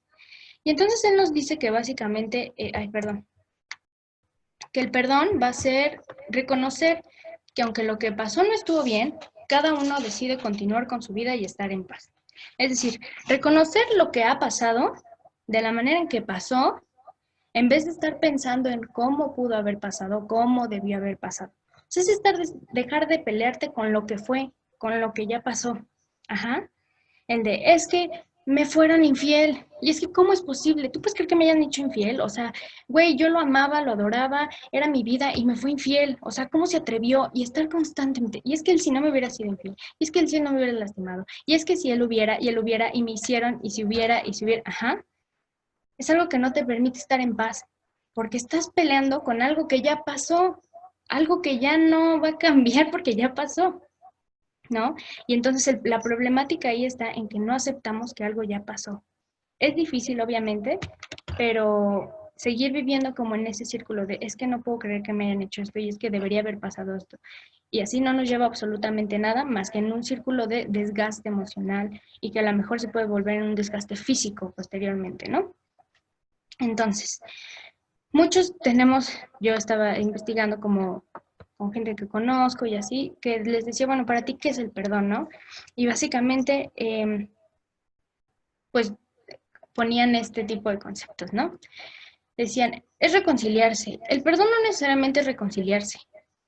Y entonces él nos dice que básicamente, que el perdón va a ser reconocer que aunque lo que pasó no estuvo bien, cada uno decide continuar con su vida y estar en paz. Es decir, reconocer lo que ha pasado de la manera en que pasó, en vez de estar pensando en cómo pudo haber pasado, cómo debió haber pasado. Entonces es dejar de pelearte con lo que fue, con lo que ya pasó. Ajá. El de, es que me fueron infiel. Y es que, ¿cómo es posible? ¿Tú puedes creer que me hayan dicho infiel? O sea, güey, yo lo amaba, lo adoraba, era mi vida y me fue infiel. O sea, ¿cómo se atrevió? Y estar constantemente. Y es que él si no me hubiera sido infiel. Y es que él si no me hubiera lastimado. Y es que si él hubiera, y me hicieron, y si hubiera, ajá. Es algo que no te permite estar en paz. Porque estás peleando con algo que ya pasó. Algo que ya no va a cambiar porque ya pasó. ¿No? Y entonces la problemática ahí está en que no aceptamos que algo ya pasó. Es difícil, obviamente, pero seguir viviendo como en ese círculo de es que no puedo creer que me hayan hecho esto y es que debería haber pasado esto. Y así no nos lleva absolutamente nada más que en un círculo de desgaste emocional y que a lo mejor se puede volver en un desgaste físico posteriormente, ¿no? Entonces, muchos tenemos, yo estaba investigando como con gente que conozco y así, que les decía, bueno, para ti, ¿qué es el perdón, no? Y básicamente, pues, ponían este tipo de conceptos, ¿no? Decían, es reconciliarse. El perdón no necesariamente es reconciliarse.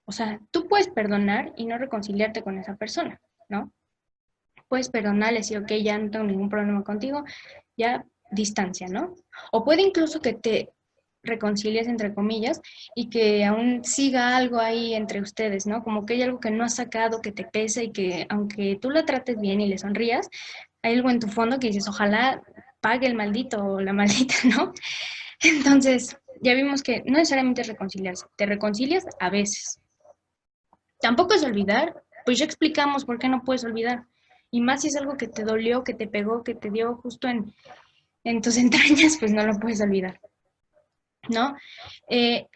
O sea, tú puedes perdonar y no reconciliarte con esa persona, ¿no? Puedes perdonarle y decir, ok, ya no tengo ningún problema contigo, ya distancia, ¿no? O puede incluso que te reconcilies, entre comillas, y que aún siga algo ahí entre ustedes, ¿no? Como que hay algo que no has sacado, que te pesa y que aunque tú la trates bien y le sonrías, hay algo en tu fondo que dices, ojalá pague el maldito o la maldita, ¿no? Entonces, ya vimos que no necesariamente es reconciliarse, te reconcilias a veces. Tampoco es olvidar, pues ya explicamos por qué no puedes olvidar. Y más si es algo que te dolió, que te pegó, que te dio justo en tus entrañas, pues no lo puedes olvidar. ¿No?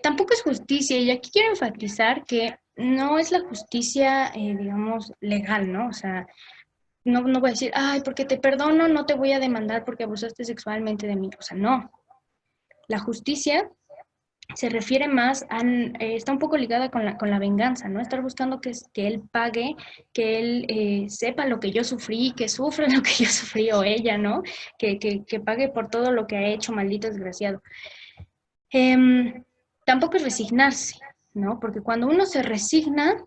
Tampoco es justicia, y aquí quiero enfatizar que no es la justicia, digamos, legal, ¿no? O sea, no voy a decir, ay, porque te perdono, no te voy a demandar porque abusaste sexualmente de mí. O sea, no. La justicia se refiere más a, está un poco ligada con la venganza, ¿no? Estar buscando que él pague, que él sepa lo que yo sufrí, que sufra lo que yo sufrí o ella, ¿no? Que pague por todo lo que ha hecho, maldito desgraciado. Tampoco es resignarse, ¿no? Porque cuando uno se resigna,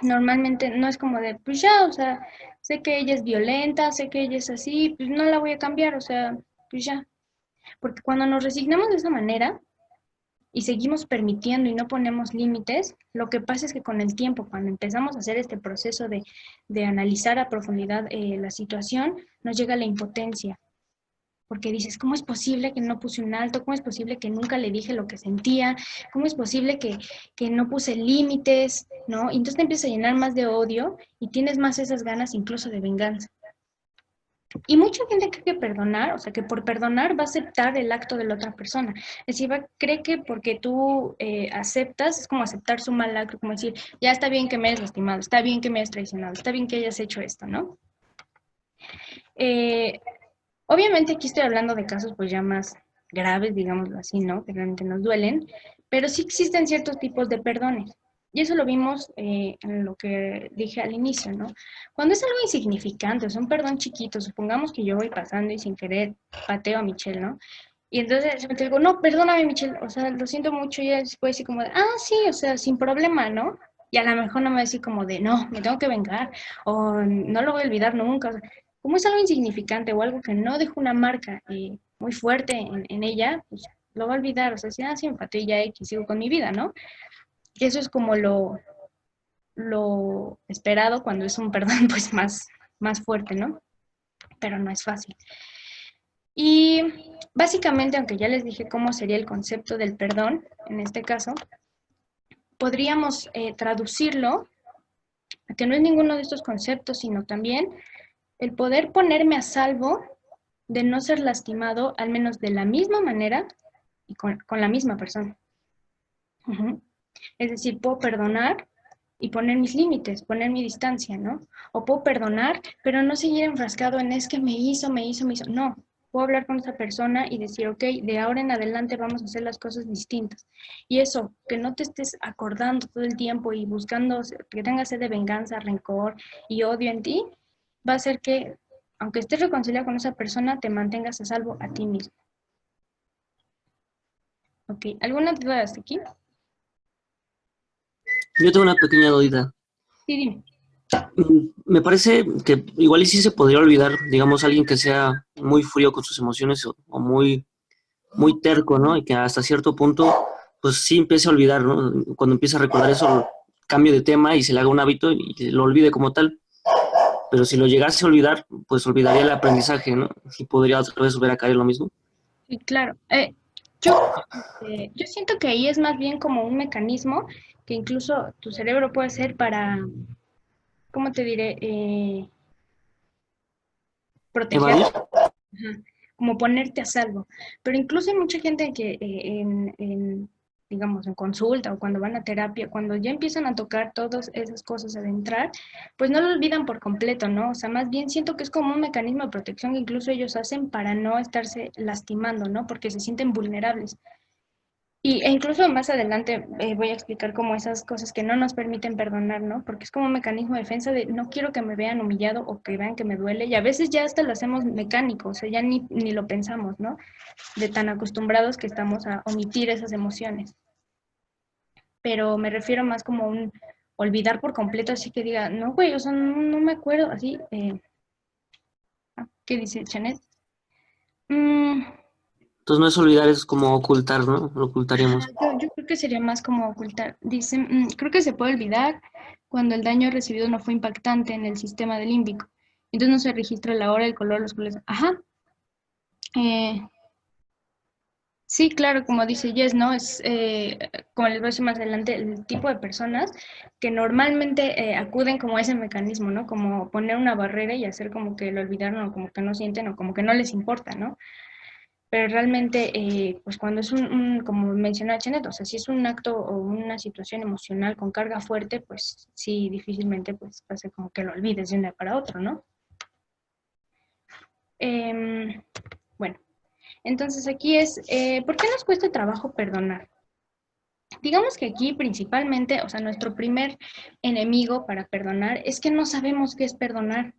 normalmente no es como de, pues ya, o sea, sé que ella es violenta, sé que ella es así, pues no la voy a cambiar, o sea, pues ya. Porque cuando nos resignamos de esa manera, y seguimos permitiendo y no ponemos límites, lo que pasa es que con el tiempo, cuando empezamos a hacer este proceso de analizar a profundidad la situación, nos llega la impotencia. Porque dices, ¿cómo es posible que no puse un alto? ¿Cómo es posible que nunca le dije lo que sentía? ¿Cómo es posible que no puse límites? ¿No? Y entonces te empiezas a llenar más de odio y tienes más esas ganas incluso de venganza. Y mucha gente cree que perdonar, o sea, que por perdonar va a aceptar el acto de la otra persona. Es decir, cree que porque tú aceptas, es como aceptar su mal acto, como decir, ya está bien que me hayas lastimado, está bien que me hayas traicionado, está bien que hayas hecho esto, ¿no? Obviamente aquí estoy hablando de casos pues ya más graves, digámoslo así, ¿no? Que realmente nos duelen, pero sí existen ciertos tipos de perdones. Y eso lo vimos en lo que dije al inicio, ¿no? Cuando es algo insignificante, o sea, un perdón chiquito, supongamos que yo voy pasando y sin querer pateo a Michelle, ¿no? Y entonces yo te digo, no, perdóname, Michelle, o sea, lo siento mucho, y ella después así como de, ah, sí, o sea, sin problema, ¿no? Y a lo mejor no me va a decir como de, no, me tengo que vengar, o no lo voy a olvidar nunca, o sea, como es algo insignificante o algo que no dejó una marca muy fuerte en ella, pues lo va a olvidar, o sea, si así empaté ya X, sigo con mi vida, ¿no? Y eso es como lo esperado cuando es un perdón pues más fuerte, ¿no? Pero no es fácil. Y básicamente, aunque ya les dije cómo sería el concepto del perdón, en este caso, podríamos traducirlo a que no es ninguno de estos conceptos, sino también el poder ponerme a salvo de no ser lastimado, al menos de la misma manera y con la misma persona. Es decir, puedo perdonar y poner mis límites, poner mi distancia, ¿no? O puedo perdonar, pero no seguir enfrascado en es que me hizo. No, puedo hablar con esa persona y decir, ok, de ahora en adelante vamos a hacer las cosas distintas. Y eso, que no te estés acordando todo el tiempo y buscando que tengas sed de venganza, rencor y odio en ti, va a hacer que, aunque estés reconciliado con esa persona, te mantengas a salvo a ti mismo. Ok, ¿alguna duda hasta aquí? Yo tengo una pequeña duda. Sí, dime. Me parece que igual y sí se podría olvidar, digamos, alguien que sea muy frío con sus emociones o muy terco, ¿no? Y que hasta cierto punto, pues sí empiece a olvidar, ¿no? Cuando empieza a recordar eso, cambie de tema y se le haga un hábito y lo olvide como tal. Pero si lo llegase a olvidar, pues olvidaría el aprendizaje, ¿no? Y podría otra vez volver a caer lo mismo. Sí, claro. Yo siento que ahí es más bien como un mecanismo que incluso tu cerebro puede ser para, ¿cómo te diré? Proteger, Evadir. ajá, como ponerte a salvo. Pero incluso hay mucha gente que digamos, en consulta o cuando van a terapia, cuando ya empiezan a tocar todas esas cosas, a adentrar, pues no lo olvidan por completo, ¿no? O sea, más bien siento que es como un mecanismo de protección que incluso ellos hacen para no estarse lastimando, ¿no? Porque se sienten vulnerables. E incluso más adelante voy a explicar como esas cosas que no nos permiten perdonar, ¿no? Porque es como un mecanismo de defensa de no quiero que me vean humillado o que vean que me duele. Y a veces ya hasta lo hacemos mecánico, o sea, ya ni lo pensamos, ¿no? De tan acostumbrados que estamos a omitir esas emociones. Pero me refiero más como un olvidar por completo, así que diga, no, güey, o sea, no me acuerdo, así. ¿Qué dice Chanet? Mm, Entonces no es olvidar, es como ocultar, ¿no? Lo Ajá, ocultaríamos. yo creo que sería más como ocultar. Dicen, creo que se puede olvidar cuando el daño recibido no fue impactante en el sistema del límbico. Entonces no se registra la hora, el color, los colores. Ajá. eh, sí, claro, como dice Jess, ¿no? Es, como les voy a decir más adelante, el tipo de personas que normalmente acuden como a ese mecanismo, ¿no? Como poner una barrera y hacer como que lo olvidaron o como que no sienten o como que no les importa, ¿no? Pero realmente, pues cuando es como mencionaba Chenet, o sea, si es un acto o una situación emocional con carga fuerte, pues sí, difícilmente pues hace como que lo olvides de un día para otro, ¿no? Em, bueno, entonces aquí es, ¿por qué nos cuesta trabajo perdonar? Digamos que aquí principalmente, o sea, nuestro primer enemigo para perdonar es que no sabemos qué es perdonar,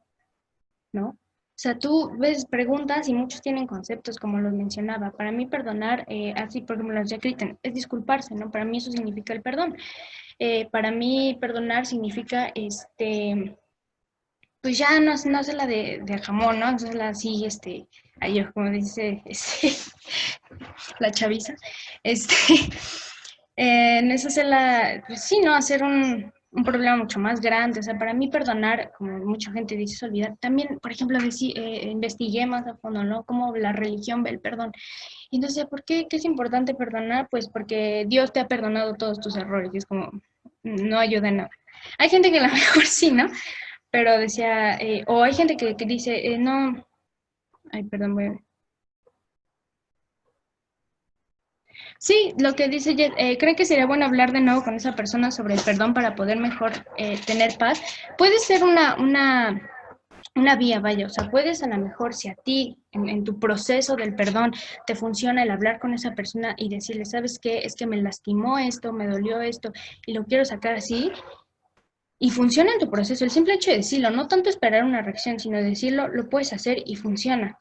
¿no? O sea, tú ves preguntas y muchos tienen conceptos, como los mencionaba. Para mí perdonar, así por ejemplo, los Jack Clayton, es disculparse, ¿no? Para mí eso significa el perdón. Para mí perdonar significa, pues ya no sé la de jamón, ¿no? Entonces la así, ahí como dice, la chaviza, este, en eso se la, pues sí, ¿no? Hacer un problema mucho más grande. O sea, para mí perdonar, como mucha gente dice, es olvidar. También, por ejemplo, investigué más a fondo, ¿no? Cómo la religión ve el perdón. Y entonces, ¿por qué? ¿Qué es importante perdonar? Pues porque Dios te ha perdonado todos tus errores. Y es como, no ayuda en nada. Hay gente que a lo mejor sí, ¿no? Pero decía, o hay gente que dice, no, ay, perdón, voy a ver. Sí, lo que dice Jet, ¿creen que sería bueno hablar de nuevo con esa persona sobre el perdón para poder mejor tener paz? Puede ser una vía, vaya, o sea, puedes a lo mejor si a ti en tu proceso del perdón te funciona el hablar con esa persona y decirle, ¿sabes qué? Es que me lastimó esto, me dolió esto y lo quiero sacar así y funciona en tu proceso. El simple hecho de decirlo, no tanto esperar una reacción, sino decirlo, lo puedes hacer y funciona.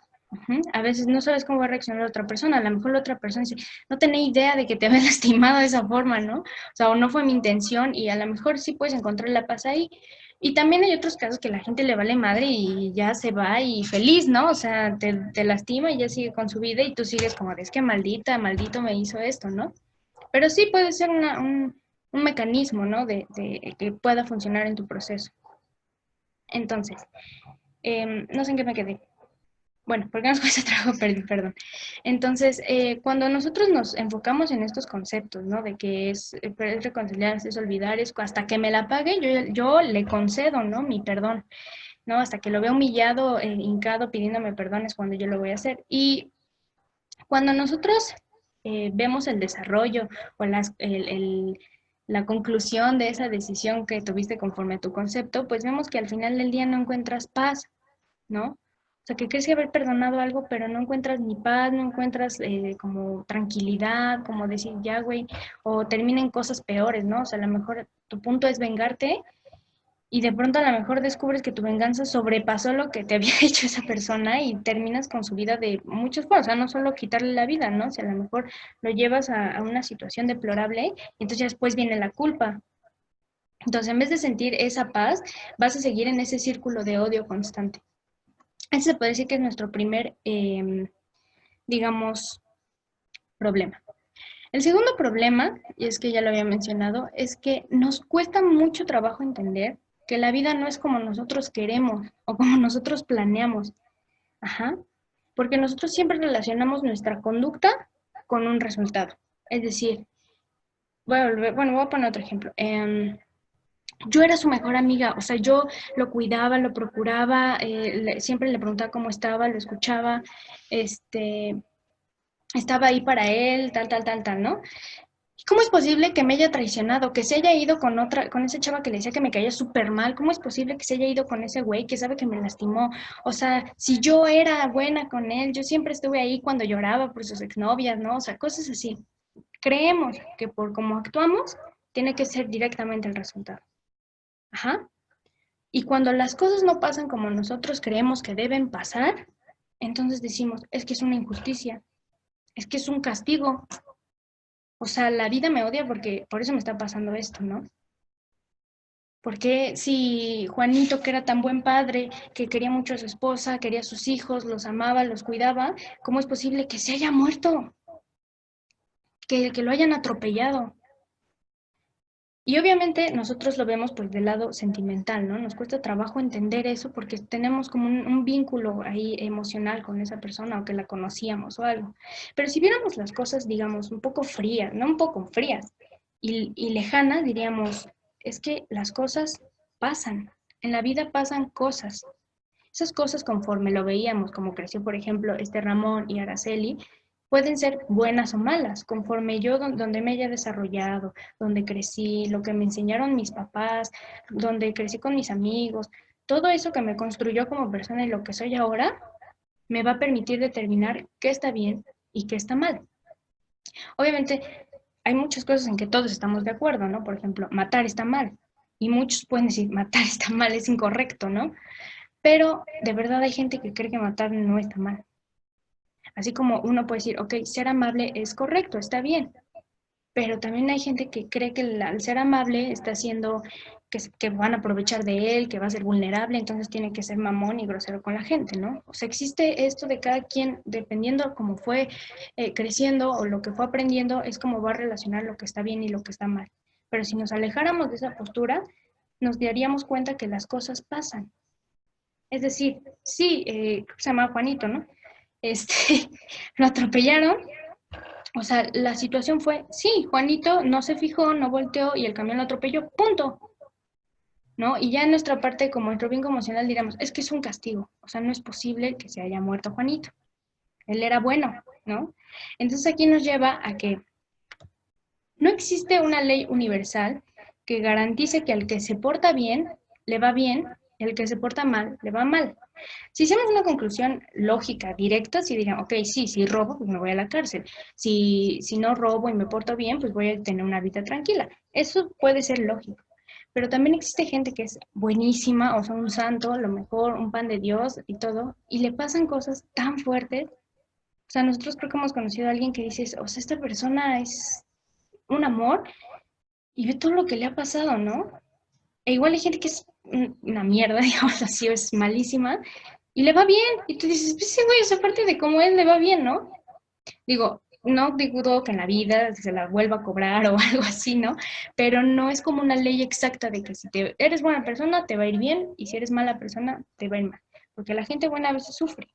A veces no sabes cómo va a reaccionar la otra persona, a lo mejor la otra persona dice, no tenía idea de que te había lastimado de esa forma, ¿no? O sea, o no fue mi intención y a lo mejor sí puedes encontrar la paz ahí. Y también hay otros casos que la gente le vale madre y ya se va y feliz, ¿no? O sea, te lastima y ya sigue con su vida y tú sigues como, es que maldita, maldito me hizo esto, ¿no? Pero sí puede ser un mecanismo, ¿no? De que pueda funcionar en tu proceso. Entonces, no sé en qué me quedé. Bueno, ¿por qué nos cuesta trabajo? Perdón. Entonces, cuando nosotros nos enfocamos en estos conceptos, ¿no? De que es reconciliarse, es olvidar, es hasta que me la pague, yo le concedo, ¿no? Mi perdón, ¿no? Hasta que lo vea humillado, hincado, pidiéndome perdón es cuando yo lo voy a hacer. Y cuando nosotros vemos el desarrollo o la conclusión de esa decisión que tuviste conforme a tu concepto, pues vemos que al final del día no encuentras paz, ¿no? O sea, que crees que haber perdonado algo, pero no encuentras ni paz, no encuentras como tranquilidad, como decir, ya, güey, o terminen cosas peores, ¿no? O sea, a lo mejor tu punto es vengarte y de pronto a lo mejor descubres que tu venganza sobrepasó lo que te había hecho esa persona y terminas con su vida de muchos formas, o sea, no solo quitarle la vida, ¿no? O sea, a lo mejor lo llevas a una situación deplorable y entonces ya después viene la culpa. Entonces, en vez de sentir esa paz, vas a seguir en ese círculo de odio constante. Ese se puede decir que es nuestro primer, digamos, problema. El segundo problema, y es que ya lo había mencionado, es que nos cuesta mucho trabajo entender que la vida no es como nosotros queremos o como nosotros planeamos. Ajá. Porque nosotros siempre relacionamos nuestra conducta con un resultado. Es decir, voy a poner otro ejemplo. Yo era su mejor amiga, o sea, yo lo cuidaba, lo procuraba, siempre le preguntaba cómo estaba, lo escuchaba, este, estaba ahí para él, tal, ¿no? ¿Cómo es posible que me haya traicionado, que se haya ido con esa chava que le decía que me caía súper mal? ¿Cómo es posible que se haya ido con ese güey que sabe que me lastimó? O sea, si yo era buena con él, yo siempre estuve ahí cuando lloraba por sus exnovias, ¿no? O sea, cosas así. Creemos que por cómo actuamos, tiene que ser directamente el resultado. Ajá. Y cuando las cosas no pasan como nosotros creemos que deben pasar, entonces decimos, es que es una injusticia, es que es un castigo. O sea, la vida me odia porque por eso me está pasando esto, ¿no? Porque si Juanito, que era tan buen padre, que quería mucho a su esposa, quería a sus hijos, los amaba, los cuidaba, ¿cómo es posible que se haya muerto? Que lo hayan atropellado. Y obviamente nosotros lo vemos pues del lado sentimental, ¿no? Nos cuesta trabajo entender eso porque tenemos como un vínculo ahí emocional con esa persona o que la conocíamos o algo. Pero si viéramos las cosas, digamos, un poco frías, no un poco frías y lejanas, diríamos, es que las cosas pasan, en la vida pasan cosas. Esas cosas conforme lo veíamos, como creció, por ejemplo, este Ramón y Araceli, pueden ser buenas o malas, conforme yo donde me haya desarrollado, donde crecí, lo que me enseñaron mis papás, donde crecí con mis amigos, todo eso que me construyó como persona y lo que soy ahora, me va a permitir determinar qué está bien y qué está mal. Obviamente, hay muchas cosas en que todos estamos de acuerdo, ¿no? Por ejemplo, matar está mal. Y muchos pueden decir, matar está mal, es incorrecto, ¿no? Pero de verdad hay gente que cree que matar no está mal. Así como uno puede decir, ok, ser amable es correcto, está bien. pero también hay gente que cree que al ser amable está haciendo que van a aprovechar de él, que va a ser vulnerable, entonces tiene que ser mamón y grosero con la gente, ¿no? O sea, existe esto de cada quien, dependiendo cómo fue creciendo o lo que fue aprendiendo, es como va a relacionar lo que está bien y lo que está mal. Pero si nos alejáramos de esa postura, nos daríamos cuenta que las cosas pasan. Es decir, sí, se llama Juanito, ¿no? Este, lo atropellaron. O sea, la situación fue, sí, Juanito no se fijó, no volteó y el camión lo atropelló, punto, ¿no? Y ya en nuestra parte, como nuestro bien emocional, diríamos, es que es un castigo, o sea, no es posible que se haya muerto Juanito, él era bueno, ¿no? Entonces aquí nos lleva a que no existe una ley universal que garantice que al que se porta bien, le va bien, y al que se porta mal, le va mal. Si hacemos una conclusión lógica, directa, si digan, ok, sí, si robo, pues me voy a la cárcel. Si no robo y me porto bien, pues voy a tener una vida tranquila. Eso puede ser lógico. Pero también existe gente que es buenísima, o sea, un santo, a lo mejor un pan de Dios y todo, y le pasan cosas tan fuertes. O sea, nosotros creo que hemos conocido a alguien que dices, o sea, esta persona es un amor y ve todo lo que le ha pasado, ¿no? E igual hay gente que es una mierda, digamos así, o es malísima, y le va bien. Y tú dices, pues sí, güey, esa parte de cómo él le va bien, ¿no? Digo, no digo que en la vida se la vuelva a cobrar o algo así, ¿no? Pero no es como una ley exacta de que si eres buena persona, te va a ir bien, y si eres mala persona, te va a ir mal. Porque la gente buena a veces sufre,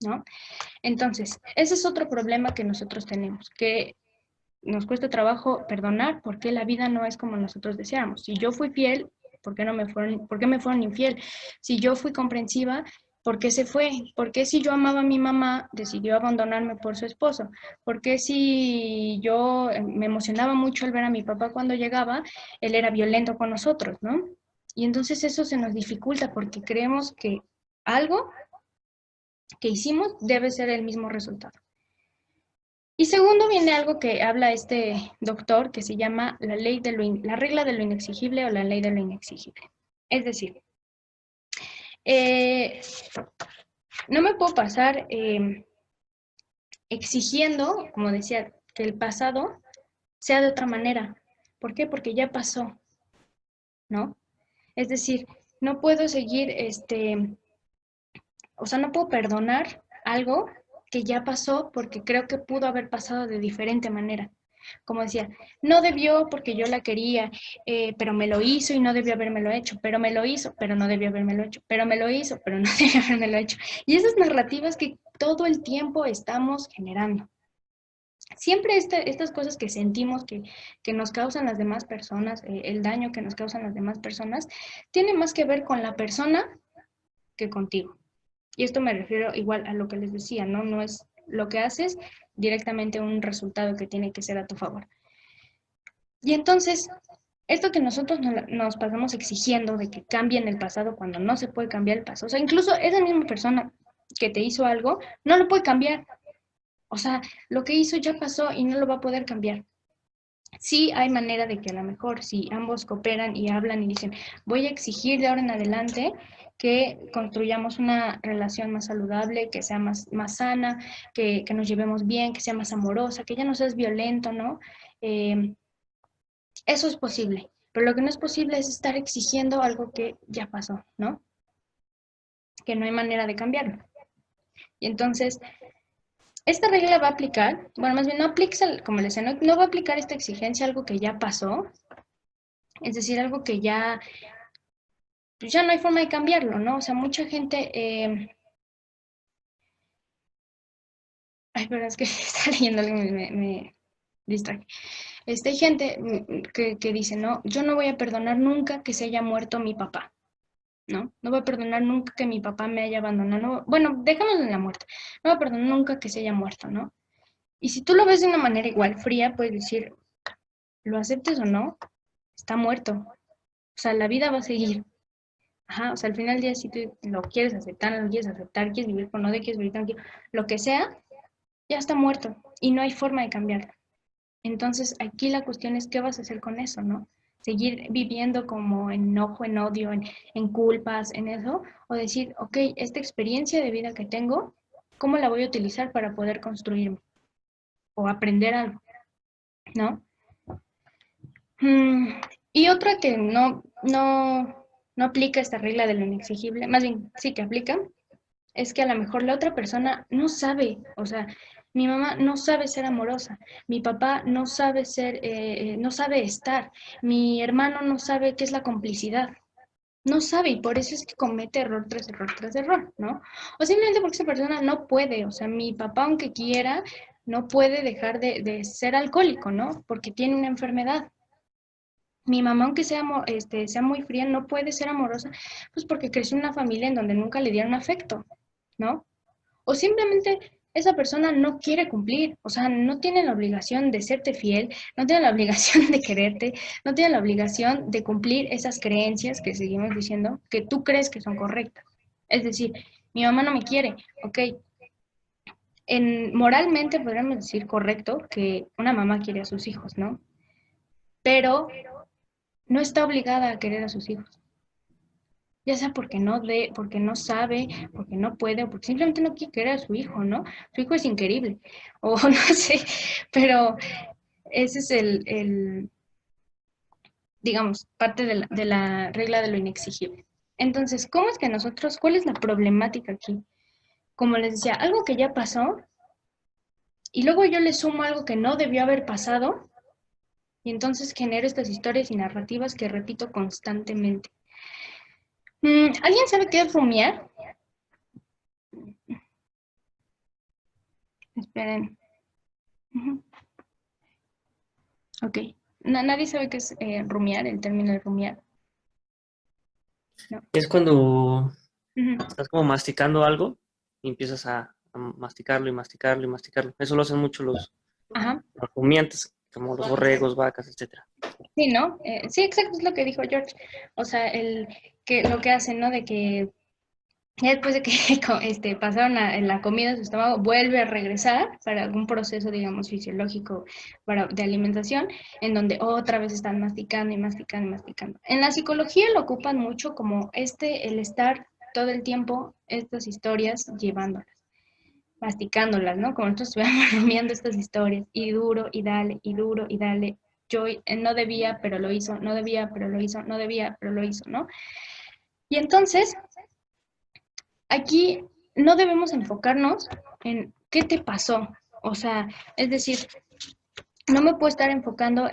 ¿no? Entonces, ese es otro problema que nosotros tenemos, que nos cuesta trabajo perdonar porque la vida no es como nosotros deseamos. Si yo fui fiel, ¿por qué me fueron infiel? Si yo fui comprensiva, ¿por qué se fue? ¿Por qué si yo amaba a mi mamá, decidió abandonarme por su esposo? ¿Por qué si yo me emocionaba mucho al ver a mi papá cuando llegaba, él era violento con nosotros, ¿no? Y entonces eso se nos dificulta porque creemos que algo que hicimos debe ser el mismo resultado. Y segundo viene algo que habla este doctor que se llama la regla de lo inexigible o la ley de lo inexigible. Es decir, no me puedo pasar exigiendo, como decía, que el pasado sea de otra manera. ¿Por qué? Porque ya pasó, ¿no? Es decir, no puedo seguir, o sea, no puedo perdonar algo que ya pasó porque creo que pudo haber pasado de diferente manera. Como decía, no debió porque yo la quería, pero me lo hizo y no debió habérmelo hecho, pero me lo hizo, pero no debió habérmelo hecho, pero me lo hizo, pero no debió habérmelo hecho. Y esas narrativas que todo el tiempo estamos generando. Siempre estas cosas que sentimos que nos causan las demás personas, el daño que nos causan las demás personas, tiene más que ver con la persona que contigo. Y esto me refiero igual a lo que les decía, ¿no? No es lo que haces directamente un resultado que tiene que ser a tu favor. Y entonces, esto que nosotros nos pasamos exigiendo de que cambien el pasado cuando no se puede cambiar el pasado, o sea, incluso esa misma persona que te hizo algo, no lo puede cambiar. O sea, lo que hizo ya pasó y no lo va a poder cambiar. Sí hay manera de que a lo mejor si ambos cooperan y hablan y dicen, voy a exigir de ahora en adelante que construyamos una relación más saludable, que sea más sana, que nos llevemos bien, que sea más amorosa, que ya no seas violento, ¿no? Eso es posible, pero lo que no es posible es estar exigiendo algo que ya pasó, ¿no? Que no hay manera de cambiarlo. Y entonces, esta regla va a aplicar, bueno, más bien no aplica, como les decía, no va a aplicar esta exigencia a algo que ya pasó, es decir, algo que ya, pues ya no hay forma de cambiarlo, ¿no? O sea, mucha gente, ay, pero es que está leyendo algo y me distrae. Hay gente que dice, no, yo no voy a perdonar nunca que se haya muerto mi papá, ¿no? No voy a perdonar nunca que mi papá me haya abandonado. No, bueno, dejémoslo en la muerte. No voy a perdonar nunca que se haya muerto, ¿no? Y si tú lo ves de una manera igual fría, puedes decir, lo aceptes o no, está muerto. O sea, la vida va a seguir. Ajá, o sea, al final del día, si tú lo quieres aceptar, no lo quieres aceptar, quieres vivir con no, quieres vivir tranquilo, lo que sea, ya está muerto y no hay forma de cambiarlo. Entonces, aquí la cuestión es, ¿qué vas a hacer con eso, no? Seguir viviendo como en enojo, en odio, en culpas, en eso, o decir, ok, esta experiencia de vida que tengo, ¿cómo la voy a utilizar para poder construirme? O aprender algo. ¿no? Y otra que no aplica esta regla de lo inexigible, más bien sí que aplica, es que a lo mejor la otra persona no sabe, o sea, mi mamá no sabe ser amorosa, mi papá no sabe no sabe estar, mi hermano no sabe qué es la complicidad, no sabe y por eso es que comete error tras error tras error, ¿no? O simplemente porque esa persona no puede, o sea, mi papá aunque quiera, no puede dejar de ser alcohólico, ¿no? Porque tiene una enfermedad. Mi mamá, aunque sea muy fría, no puede ser amorosa, pues porque creció en una familia en donde nunca le dieron afecto, ¿no? O simplemente esa persona no quiere cumplir, o sea, no tiene la obligación de serte fiel, no tiene la obligación de quererte, no tiene la obligación de cumplir esas creencias que seguimos diciendo que tú crees que son correctas. Es decir, mi mamá no me quiere, ok. Moralmente podríamos decir correcto que una mamá quiere a sus hijos, ¿no? Pero no está obligada a querer a sus hijos. Ya sea porque no sabe, porque no puede, o porque simplemente no quiere querer a su hijo, ¿no? Su hijo es increíble, o no sé, pero ese es digamos, parte de la regla de lo inexigible. Entonces, ¿cómo es que cuál es la problemática aquí? Como les decía, algo que ya pasó, y luego yo le sumo algo que no debió haber pasado, y entonces genero estas historias y narrativas que repito constantemente. ¿Alguien sabe qué es rumiar? Esperen. Ok. Nadie sabe qué es rumiar, el término de rumiar. No. Es cuando Ujú. estás como masticando algo y empiezas a masticarlo y masticarlo y masticarlo. Eso lo hacen mucho Ajá. los rumiantes, como los borregos, vacas, etcétera. Sí, ¿no? Sí, exacto, es lo que dijo George. O sea, lo que hacen, ¿no? De que ya después de que pasaron en la comida a su estómago, vuelve a regresar para algún proceso, digamos, fisiológico de alimentación, en donde otra vez están masticando y masticando y masticando. En la psicología lo ocupan mucho como el estar todo el tiempo estas historias llevándolas, masticándolas, ¿no? Como nosotros estuviéramos rumiando estas historias, y duro, y dale, y duro, y dale. Yo no debía, pero lo hizo, no debía, pero lo hizo, no debía, pero lo hizo, ¿no? Y entonces, aquí no debemos enfocarnos en qué te pasó. O sea, es decir, no me puedo estar enfocando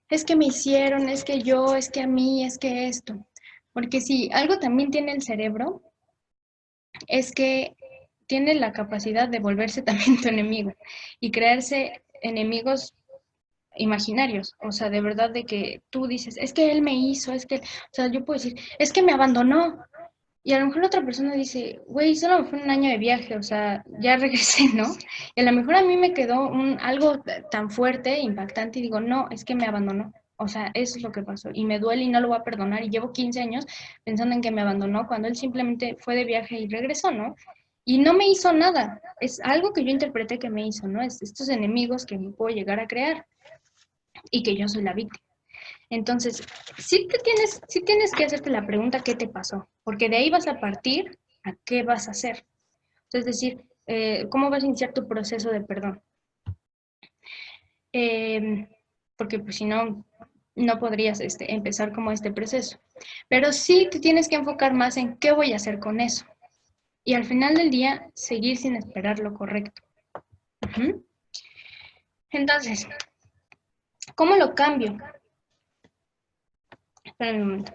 es que me hicieron, es que yo, es que a mí, es que esto. Porque si algo también tiene el cerebro, es que tiene la capacidad de volverse también tu enemigo y crearse enemigos imaginarios, o sea, de verdad de que tú dices, es que él me hizo, o sea, yo puedo decir, es que me abandonó, y a lo mejor la otra persona dice, güey, solo me fue un año de viaje, o sea, ya regresé, ¿no? Y a lo mejor a mí me quedó algo tan fuerte, impactante, y digo, no, es que me abandonó. O sea, eso es lo que pasó. Y me duele y no lo voy a perdonar. Y llevo 15 años pensando en que me abandonó cuando él simplemente fue de viaje y regresó, ¿no? Y no me hizo nada. Es algo que yo interpreté que me hizo, ¿no? Es estos enemigos que me puedo llegar a crear y que yo soy la víctima. Entonces, sí tienes que hacerte la pregunta qué te pasó, porque de ahí vas a partir a qué vas a hacer. Es decir, cómo vas a iniciar tu proceso de perdón. Porque pues si no, no podrías empezar como este proceso. Pero sí te tienes que enfocar más en qué voy a hacer con eso. Y al final del día, seguir sin esperar lo correcto. Uh-huh. Entonces, ¿cómo lo cambio? Espera un momento.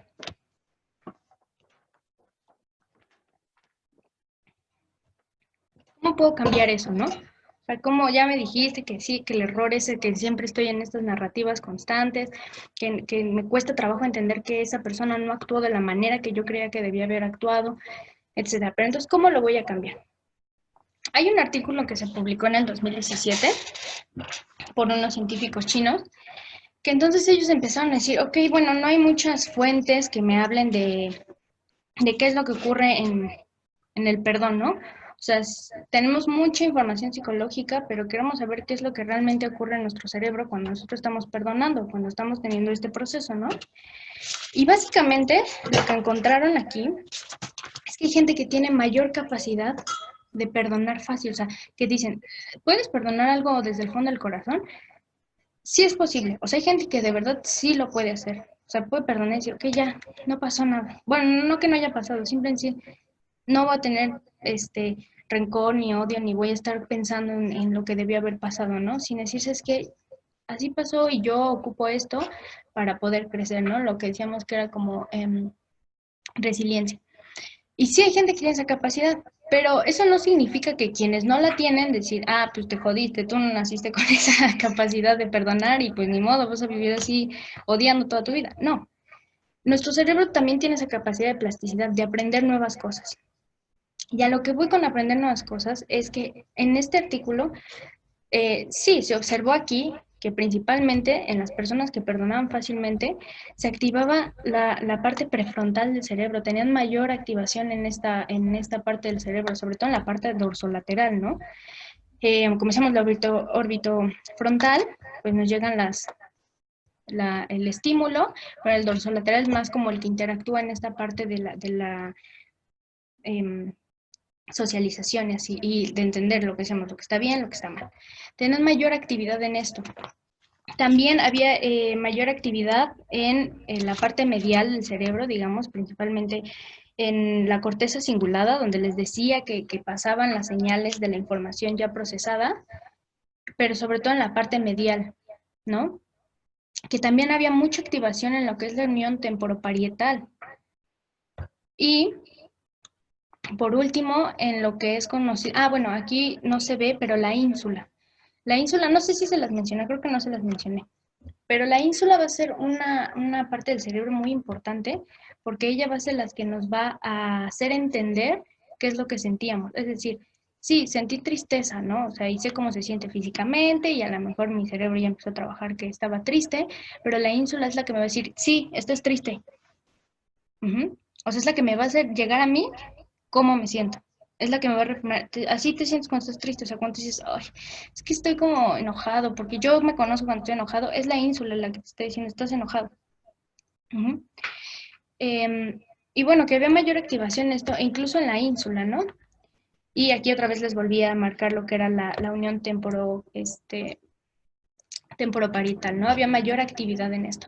¿Cómo puedo cambiar eso, no? O sea, como ya me dijiste que sí, que el error es el que siempre estoy en estas narrativas constantes, que me cuesta trabajo entender que esa persona no actuó de la manera que yo creía que debía haber actuado, etcétera. Pero entonces, ¿cómo lo voy a cambiar? Hay un artículo que se publicó en el 2017 por unos científicos chinos, que entonces ellos empezaron a decir, ok, bueno, no hay muchas fuentes que me hablen de qué es lo que ocurre en el perdón, ¿no? O sea, tenemos mucha información psicológica, pero queremos saber qué es lo que realmente ocurre en nuestro cerebro cuando nosotros estamos perdonando, cuando estamos teniendo este proceso, ¿no? Y básicamente lo que encontraron aquí es que hay gente que tiene mayor capacidad de perdonar fácil, o sea, que dicen, ¿puedes perdonar algo desde el fondo del corazón? sí es posible. O sea, hay gente que de verdad sí lo puede hacer. O sea, puede perdonar y decir, ok, ya, no pasó nada. Bueno, no que no haya pasado, simplemente no voy a tener rencor ni odio, ni voy a estar pensando en lo que debió haber pasado, ¿no? Sin decirse es que así pasó y yo ocupo esto para poder crecer, ¿no? Lo que decíamos que era como resiliencia. Y sí hay gente que tiene esa capacidad, pero eso no significa que quienes no la tienen, decir, ah, pues te jodiste, tú no naciste con esa capacidad de perdonar y pues ni modo, vas a vivir así odiando toda tu vida. No, nuestro cerebro también tiene esa capacidad de plasticidad, de aprender nuevas cosas. Y a lo que voy con aprender nuevas cosas es que en este artículo sí, se observó aquí que principalmente en las personas que perdonaban fácilmente se activaba la parte prefrontal del cerebro, tenían mayor activación en esta parte del cerebro, sobre todo en la parte dorsolateral, ¿no? Como decíamos, la órbito frontal, pues nos llegan el estímulo, pero el dorsolateral es más como el que interactúa en esta parte de la socialización y así, y de entender lo que decíamos, lo que está bien, lo que está mal. Tienen mayor actividad en esto. También había mayor actividad en la parte medial del cerebro, digamos, principalmente en la corteza cingulada, donde les decía que pasaban las señales de la información ya procesada, pero sobre todo en la parte medial, ¿no? Que también había mucha activación en lo que es la unión temporoparietal. Y por último, en lo que es conocido, bueno, aquí no se ve, pero la ínsula. La ínsula, no sé si se las mencioné, creo que no se las mencioné, pero la ínsula va a ser una parte del cerebro muy importante porque ella va a ser la que nos va a hacer entender qué es lo que sentíamos. Es decir, sí, sentí tristeza, ¿no? O sea, y sé cómo se siente físicamente y a lo mejor mi cerebro ya empezó a trabajar que estaba triste, pero la ínsula es la que me va a decir, sí, estás triste. O sea, es la que me va a hacer llegar a mí cómo me siento. Es la que me va a reflejar. Así te sientes cuando estás triste, o sea, cuando dices, ay, es que estoy como enojado, porque yo me conozco cuando estoy enojado, es la ínsula la que te está diciendo, estás enojado. Uh-huh. Y bueno, que había mayor activación en esto, incluso en la ínsula, ¿no? Y aquí otra vez les volví a marcar lo que era la unión temporoparietal, ¿no? Había mayor actividad en esto.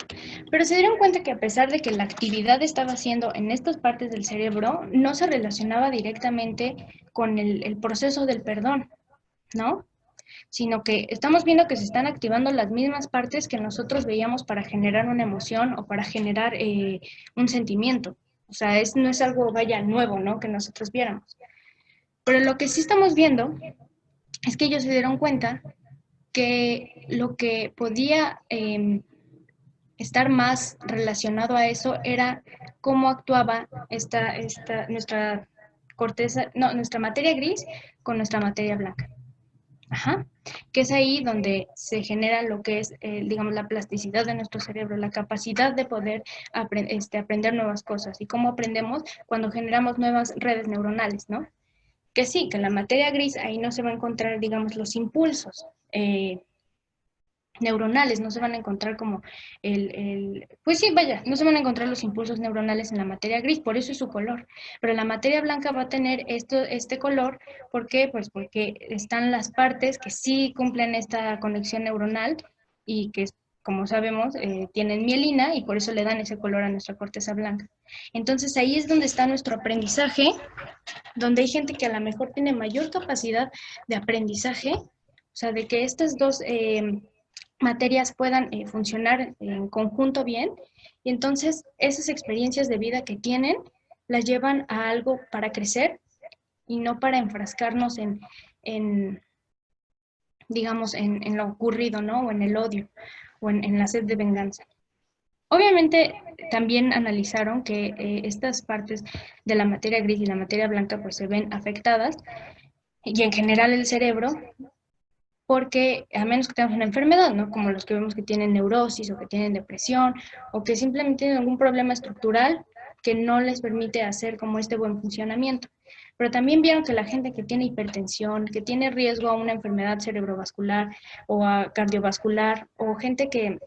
Pero se dieron cuenta que a pesar de que la actividad estaba haciendo en estas partes del cerebro, no se relacionaba directamente con el proceso del perdón, ¿no? Sino que estamos viendo que se están activando las mismas partes que nosotros veíamos para generar una emoción o para generar un sentimiento. O sea, no es algo, vaya, nuevo, ¿no? Que nosotros viéramos. Pero lo que sí estamos viendo es que ellos se dieron cuenta que lo que podía estar más relacionado a eso era cómo actuaba nuestra corteza, no, nuestra materia gris con nuestra materia blanca. Ajá. Que es ahí donde se genera lo que es, digamos, la plasticidad de nuestro cerebro, la capacidad de poder aprender nuevas cosas. ¿Y cómo aprendemos? Cuando generamos nuevas redes neuronales, ¿no? Que sí, que en la materia gris ahí no se va a encontrar, digamos, los impulsos neuronales, no se van a encontrar como pues sí, vaya, no se van a encontrar los impulsos neuronales en la materia gris, por eso es su color, pero la materia blanca va a tener este color, ¿por qué? Pues porque están las partes que sí cumplen esta conexión neuronal y que, como sabemos, tienen mielina y por eso le dan ese color a nuestra corteza blanca. Entonces ahí es donde está nuestro aprendizaje, donde hay gente que a lo mejor tiene mayor capacidad de aprendizaje, o sea, de que estas dos materias puedan funcionar en conjunto bien, y entonces esas experiencias de vida que tienen las llevan a algo para crecer y no para enfrascarnos digamos, en lo ocurrido, ¿no? O en el odio, o en la sed de venganza. Obviamente también analizaron que estas partes de la materia gris y la materia blanca pues se ven afectadas, y en general el cerebro, porque a menos que tengan una enfermedad, ¿no? Como los que vemos que tienen neurosis o que tienen depresión o que simplemente tienen algún problema estructural que no les permite hacer como este buen funcionamiento. Pero también vieron que la gente que tiene hipertensión, que tiene riesgo a una enfermedad cerebrovascular o a cardiovascular, o gente que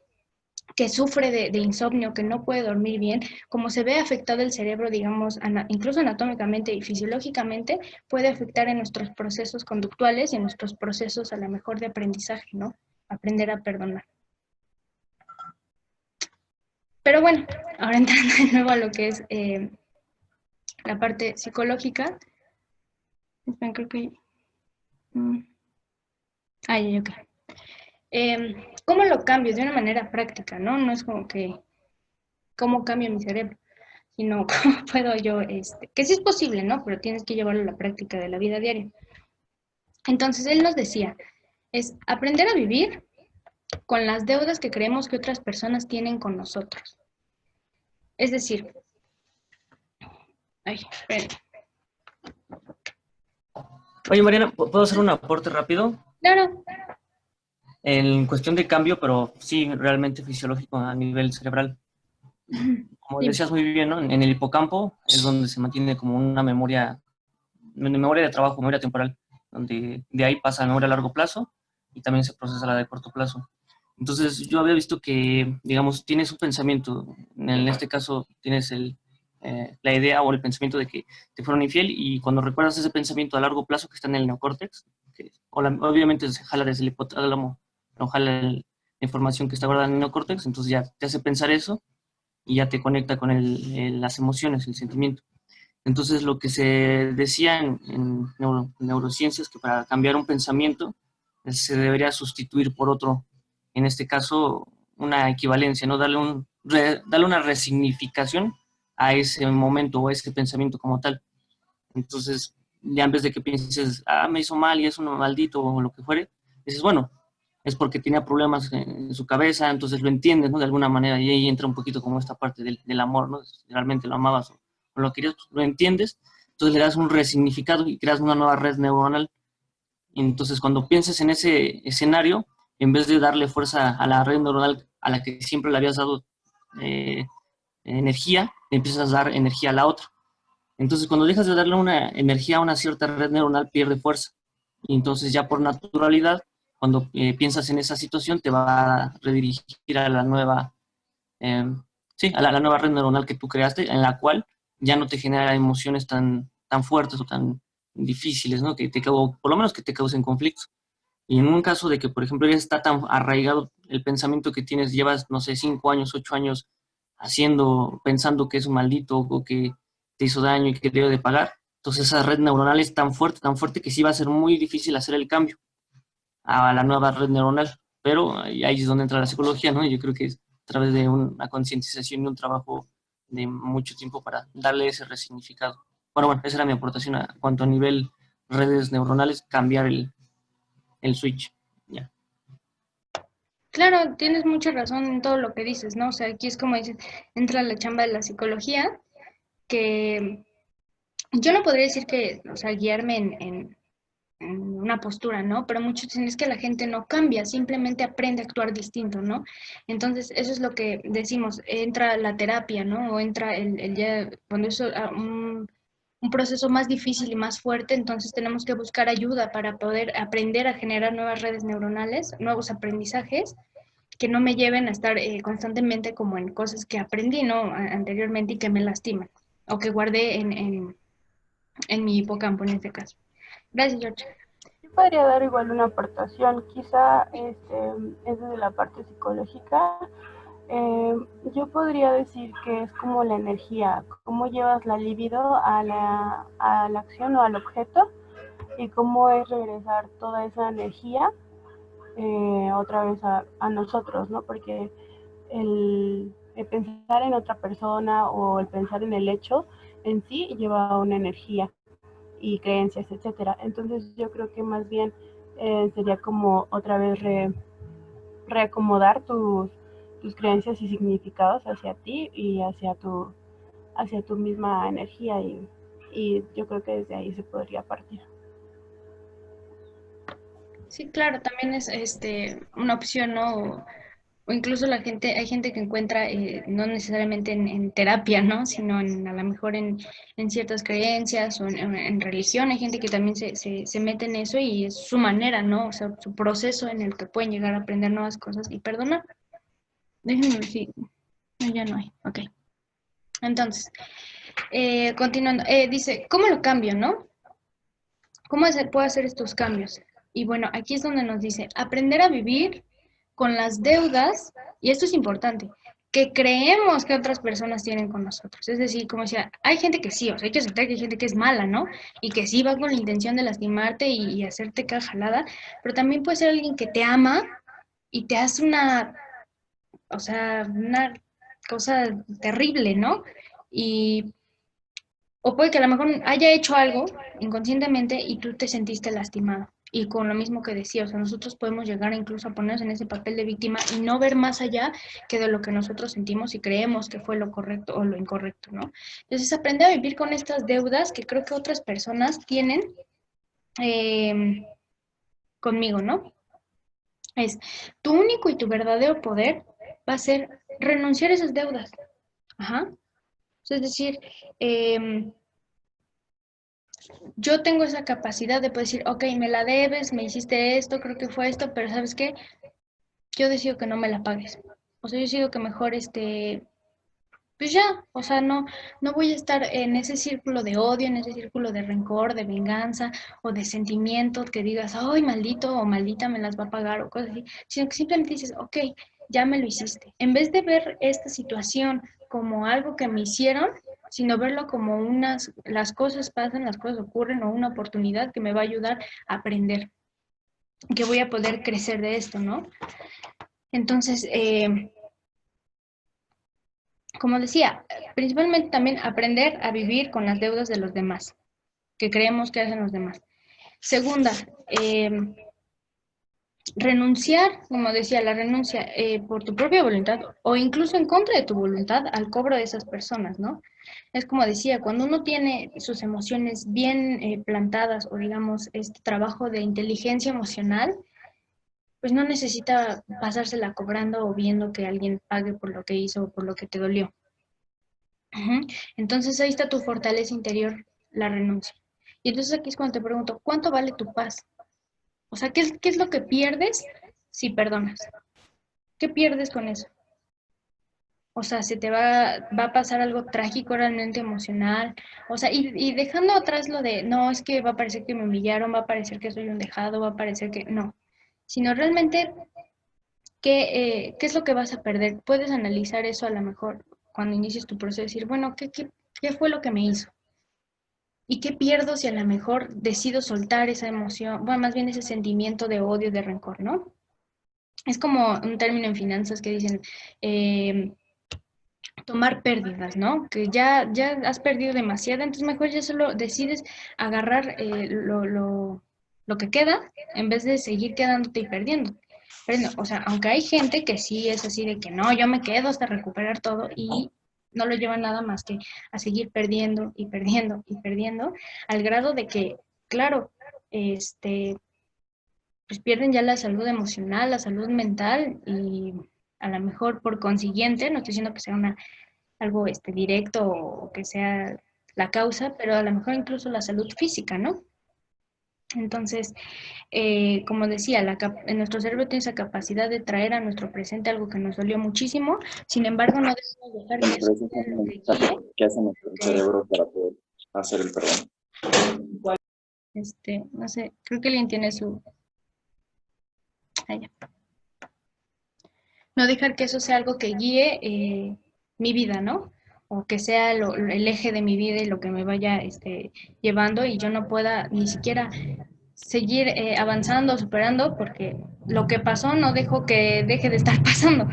sufre de insomnio, que no puede dormir bien, como se ve afectado el cerebro, digamos, incluso anatómicamente y fisiológicamente, puede afectar en nuestros procesos conductuales y en nuestros procesos a lo mejor de aprendizaje, ¿no? Aprender a perdonar. Pero bueno, ahora entrando de nuevo a lo que es la parte psicológica. Esperen, creo que... ya, ok. ¿Cómo lo cambio? De una manera práctica, ¿no? No es como que, ¿cómo cambio mi cerebro? Sino, ¿cómo puedo yo, que sí es posible, ¿no? Pero tienes que llevarlo a la práctica de la vida diaria. Entonces, él nos decía, es aprender a vivir con las deudas que creemos que otras personas tienen con nosotros. Es decir, ay, esperen. Oye, Mariana, ¿puedo hacer un aporte rápido? Claro, En cuestión de cambio, pero sí realmente fisiológico a nivel cerebral. Como sí, decías muy bien, ¿no? En el hipocampo es donde se mantiene como una memoria de trabajo, memoria temporal, donde de ahí pasa a memoria a largo plazo y también se procesa la de corto plazo. Entonces, yo había visto que, digamos, tienes un pensamiento, en este caso tienes la idea o el pensamiento de que te fueron infiel y cuando recuerdas ese pensamiento a largo plazo que está en el neocórtex, obviamente se jala desde el hipotálamo, no jala la información que está guardada en el neocórtex, entonces ya te hace pensar eso y ya te conecta con las emociones, el sentimiento. Entonces, lo que se decía en neurociencias, que para cambiar un pensamiento se debería sustituir por otro, en este caso, una equivalencia, ¿no? Darle una resignificación a ese momento o a ese pensamiento como tal. Entonces, ya en vez de que pienses, me hizo mal y es un maldito o lo que fuere, dices, bueno, es porque tenía problemas en su cabeza, entonces lo entiendes, ¿no? De alguna manera, y ahí entra un poquito como esta parte del amor, ¿no? Si realmente lo amabas o lo querías, pues, lo entiendes, entonces le das un resignificado y creas una nueva red neuronal. Y entonces, cuando pienses en ese escenario, en vez de darle fuerza a la red neuronal a la que siempre le habías dado energía, le empiezas a dar energía a la otra. Entonces, cuando dejas de darle una energía a una cierta red neuronal, pierde fuerza. Y entonces, ya por naturalidad, cuando piensas en esa situación, te va a redirigir a la nueva, eh, sí, a la nueva red neuronal que tú creaste, en la cual ya no te genera emociones tan fuertes o tan difíciles, ¿no? Por lo menos que te causen conflictos. Y en un caso de que, por ejemplo, ya está tan arraigado el pensamiento que tienes, llevas, no sé, 5 años, 8 años pensando que es un maldito o que te hizo daño y que te debe de pagar. Entonces esa red neuronal es tan fuerte que sí va a ser muy difícil hacer el cambio a la nueva red neuronal. Pero ahí es donde entra la psicología, ¿no? Yo creo que es a través de una concientización y un trabajo de mucho tiempo para darle ese resignificado. Bueno, esa era mi aportación a cuanto a nivel redes neuronales, cambiar el switch. Ya. claro, tienes mucha razón en todo lo que dices, ¿no? O sea, aquí es como dices, entra la chamba de la psicología, que yo no podría decir que, o sea, guiarme en una postura, ¿no? Pero muchos dicen es que la gente no cambia, simplemente aprende a actuar distinto, ¿no? Entonces, eso es lo que decimos, entra la terapia, ¿no? O entra el ya, cuando eso, un proceso más difícil y más fuerte, entonces tenemos que buscar ayuda para poder aprender a generar nuevas redes neuronales, nuevos aprendizajes que no me lleven a estar constantemente como en cosas que aprendí, ¿no? Anteriormente y que me lastiman o que guardé en mi hipocampo en este caso. Gracias, George. Sí podría dar igual una aportación, quizá es desde la parte psicológica. Yo podría decir que es como la energía, cómo llevas la libido a la acción o al objeto y cómo es regresar toda esa energía otra vez a nosotros, ¿no? Porque el pensar en otra persona o el pensar en el hecho en sí lleva una energía y creencias, etcétera. Entonces yo creo que más bien sería como otra vez reacomodar tus creencias y significados hacia ti y hacia tu misma energía y yo creo que desde ahí se podría partir. Sí, claro, también es una opción, ¿no? O incluso hay gente que encuentra, no necesariamente en terapia, ¿no? Sino a lo mejor en ciertas creencias o en religión, hay gente que también se mete en eso y es su manera, ¿no? O sea, su proceso en el que pueden llegar a aprender nuevas cosas y perdonar. Déjenme ver si... No, ya no hay. Ok. Entonces, continuando, dice, ¿cómo lo cambio, no? ¿Cómo puedo hacer estos cambios? Y bueno, aquí es donde nos dice, aprender a vivir con las deudas, y esto es importante, que creemos que otras personas tienen con nosotros. Es decir, como decía, hay gente que sí, o sea, hay que aceptar que hay gente que es mala, ¿no? Y que sí va con la intención de lastimarte y hacerte cada jalada, pero también puede ser alguien que te ama y te hace o sea, una cosa terrible, ¿no? Y, o puede que a lo mejor haya hecho algo inconscientemente y tú te sentiste lastimado. Y con lo mismo que decía, o sea, nosotros podemos llegar incluso a ponernos en ese papel de víctima y no ver más allá que de lo que nosotros sentimos y creemos que fue lo correcto o lo incorrecto, ¿no? Entonces, aprender a vivir con estas deudas que creo que otras personas tienen eh, conmigo, ¿no? Es tu único y tu verdadero poder va a ser renunciar a esas deudas. Ajá. Es decir, yo tengo esa capacidad de poder decir, ok, me la debes, me hiciste esto, creo que fue esto, pero ¿sabes qué? Yo decido que no me la pagues. O sea, yo decido que mejor, pues ya, o sea, no voy a estar en ese círculo de odio, en ese círculo de rencor, de venganza o de sentimiento que digas, ay, maldito o maldita me las va a pagar o cosas así, sino que simplemente dices, ok, ya me lo hiciste. En vez de ver esta situación como algo que me hicieron, sino verlo como las cosas pasan, las cosas ocurren o una oportunidad que me va a ayudar a aprender, que voy a poder crecer de esto, ¿no? Entonces, como decía, principalmente también aprender a vivir con las deudas de los demás, que creemos que hacen los demás. Segunda, renunciar, como decía, la renuncia por tu propia voluntad o incluso en contra de tu voluntad al cobro de esas personas, ¿no? Es como decía, cuando uno tiene sus emociones bien plantadas o digamos este trabajo de inteligencia emocional, pues no necesita pasársela cobrando o viendo que alguien pague por lo que hizo o por lo que te dolió. Ujú. Entonces ahí está tu fortaleza interior, la renuncia. Y entonces aquí es cuando te pregunto, ¿cuánto vale tu paz? O sea, qué es lo que pierdes si perdonas? ¿Qué pierdes con eso? O sea, se te va a pasar algo trágico realmente emocional. O sea, y dejando atrás lo de, no, es que va a parecer que me humillaron, va a parecer que soy un dejado, va a parecer que, no. Sino realmente, ¿qué es lo que vas a perder? Puedes analizar eso a lo mejor cuando inicies tu proceso y decir, bueno, ¿qué fue lo que me hizo? ¿Y qué pierdo si a lo mejor decido soltar esa emoción? Bueno, más bien ese sentimiento de odio, de rencor, ¿no? Es como un término en finanzas que dicen tomar pérdidas, ¿no? Que ya has perdido demasiado, entonces mejor ya solo decides agarrar lo que queda en vez de seguir quedándote y perdiendo. Pero no, o sea, aunque hay gente que sí es así de que no, yo me quedo hasta recuperar todo y no lo lleva nada más que a seguir perdiendo y perdiendo y perdiendo, al grado de que, claro, pues pierden ya la salud emocional, la salud mental y a lo mejor por consiguiente, no estoy diciendo que sea algo directo o que sea la causa, pero a lo mejor incluso la salud física, ¿no? Entonces, como decía, nuestro cerebro tiene esa capacidad de traer a nuestro presente algo que nos dolió muchísimo, sin embargo, no debemos dejar que eso sea lo que guíe. ¿Qué hace nuestro cerebro para poder hacer el perdón? No sé, creo que alguien tiene su... Allá. No dejar que eso sea algo que guíe mi vida, ¿no? O que sea el eje de mi vida y lo que me vaya llevando y yo no pueda ni siquiera seguir avanzando, superando, porque lo que pasó no dejo que deje de estar pasando,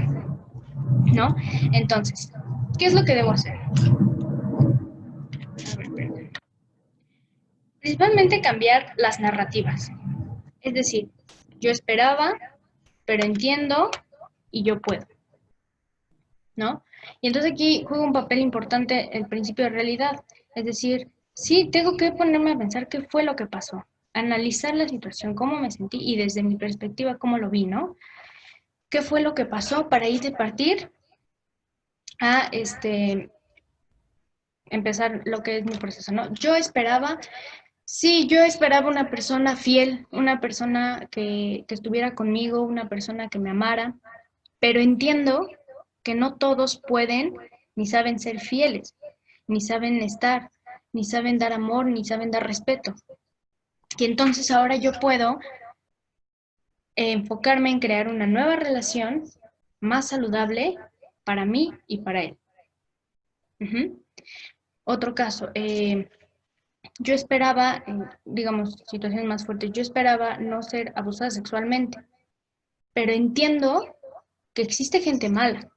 ¿no? Entonces, ¿qué es lo que debo hacer? A ver, espérate. Principalmente cambiar las narrativas. Es decir, yo esperaba, pero entiendo y yo puedo, ¿no? Y entonces aquí juega un papel importante el principio de realidad. Es decir, sí, tengo que ponerme a pensar qué fue lo que pasó, analizar la situación, cómo me sentí y desde mi perspectiva cómo lo vi, ¿no? ¿Qué fue lo que pasó para ir de partir a empezar lo que es mi proceso, ¿no? Yo esperaba una persona fiel, una persona que estuviera conmigo, una persona que me amara, pero entiendo que no todos pueden ni saben ser fieles, ni saben estar, ni saben dar amor, ni saben dar respeto. Y entonces ahora yo puedo enfocarme en crear una nueva relación más saludable para mí y para él. Otro caso, yo esperaba, digamos, situaciones más fuertes, yo esperaba no ser abusada sexualmente, pero entiendo que existe gente mala,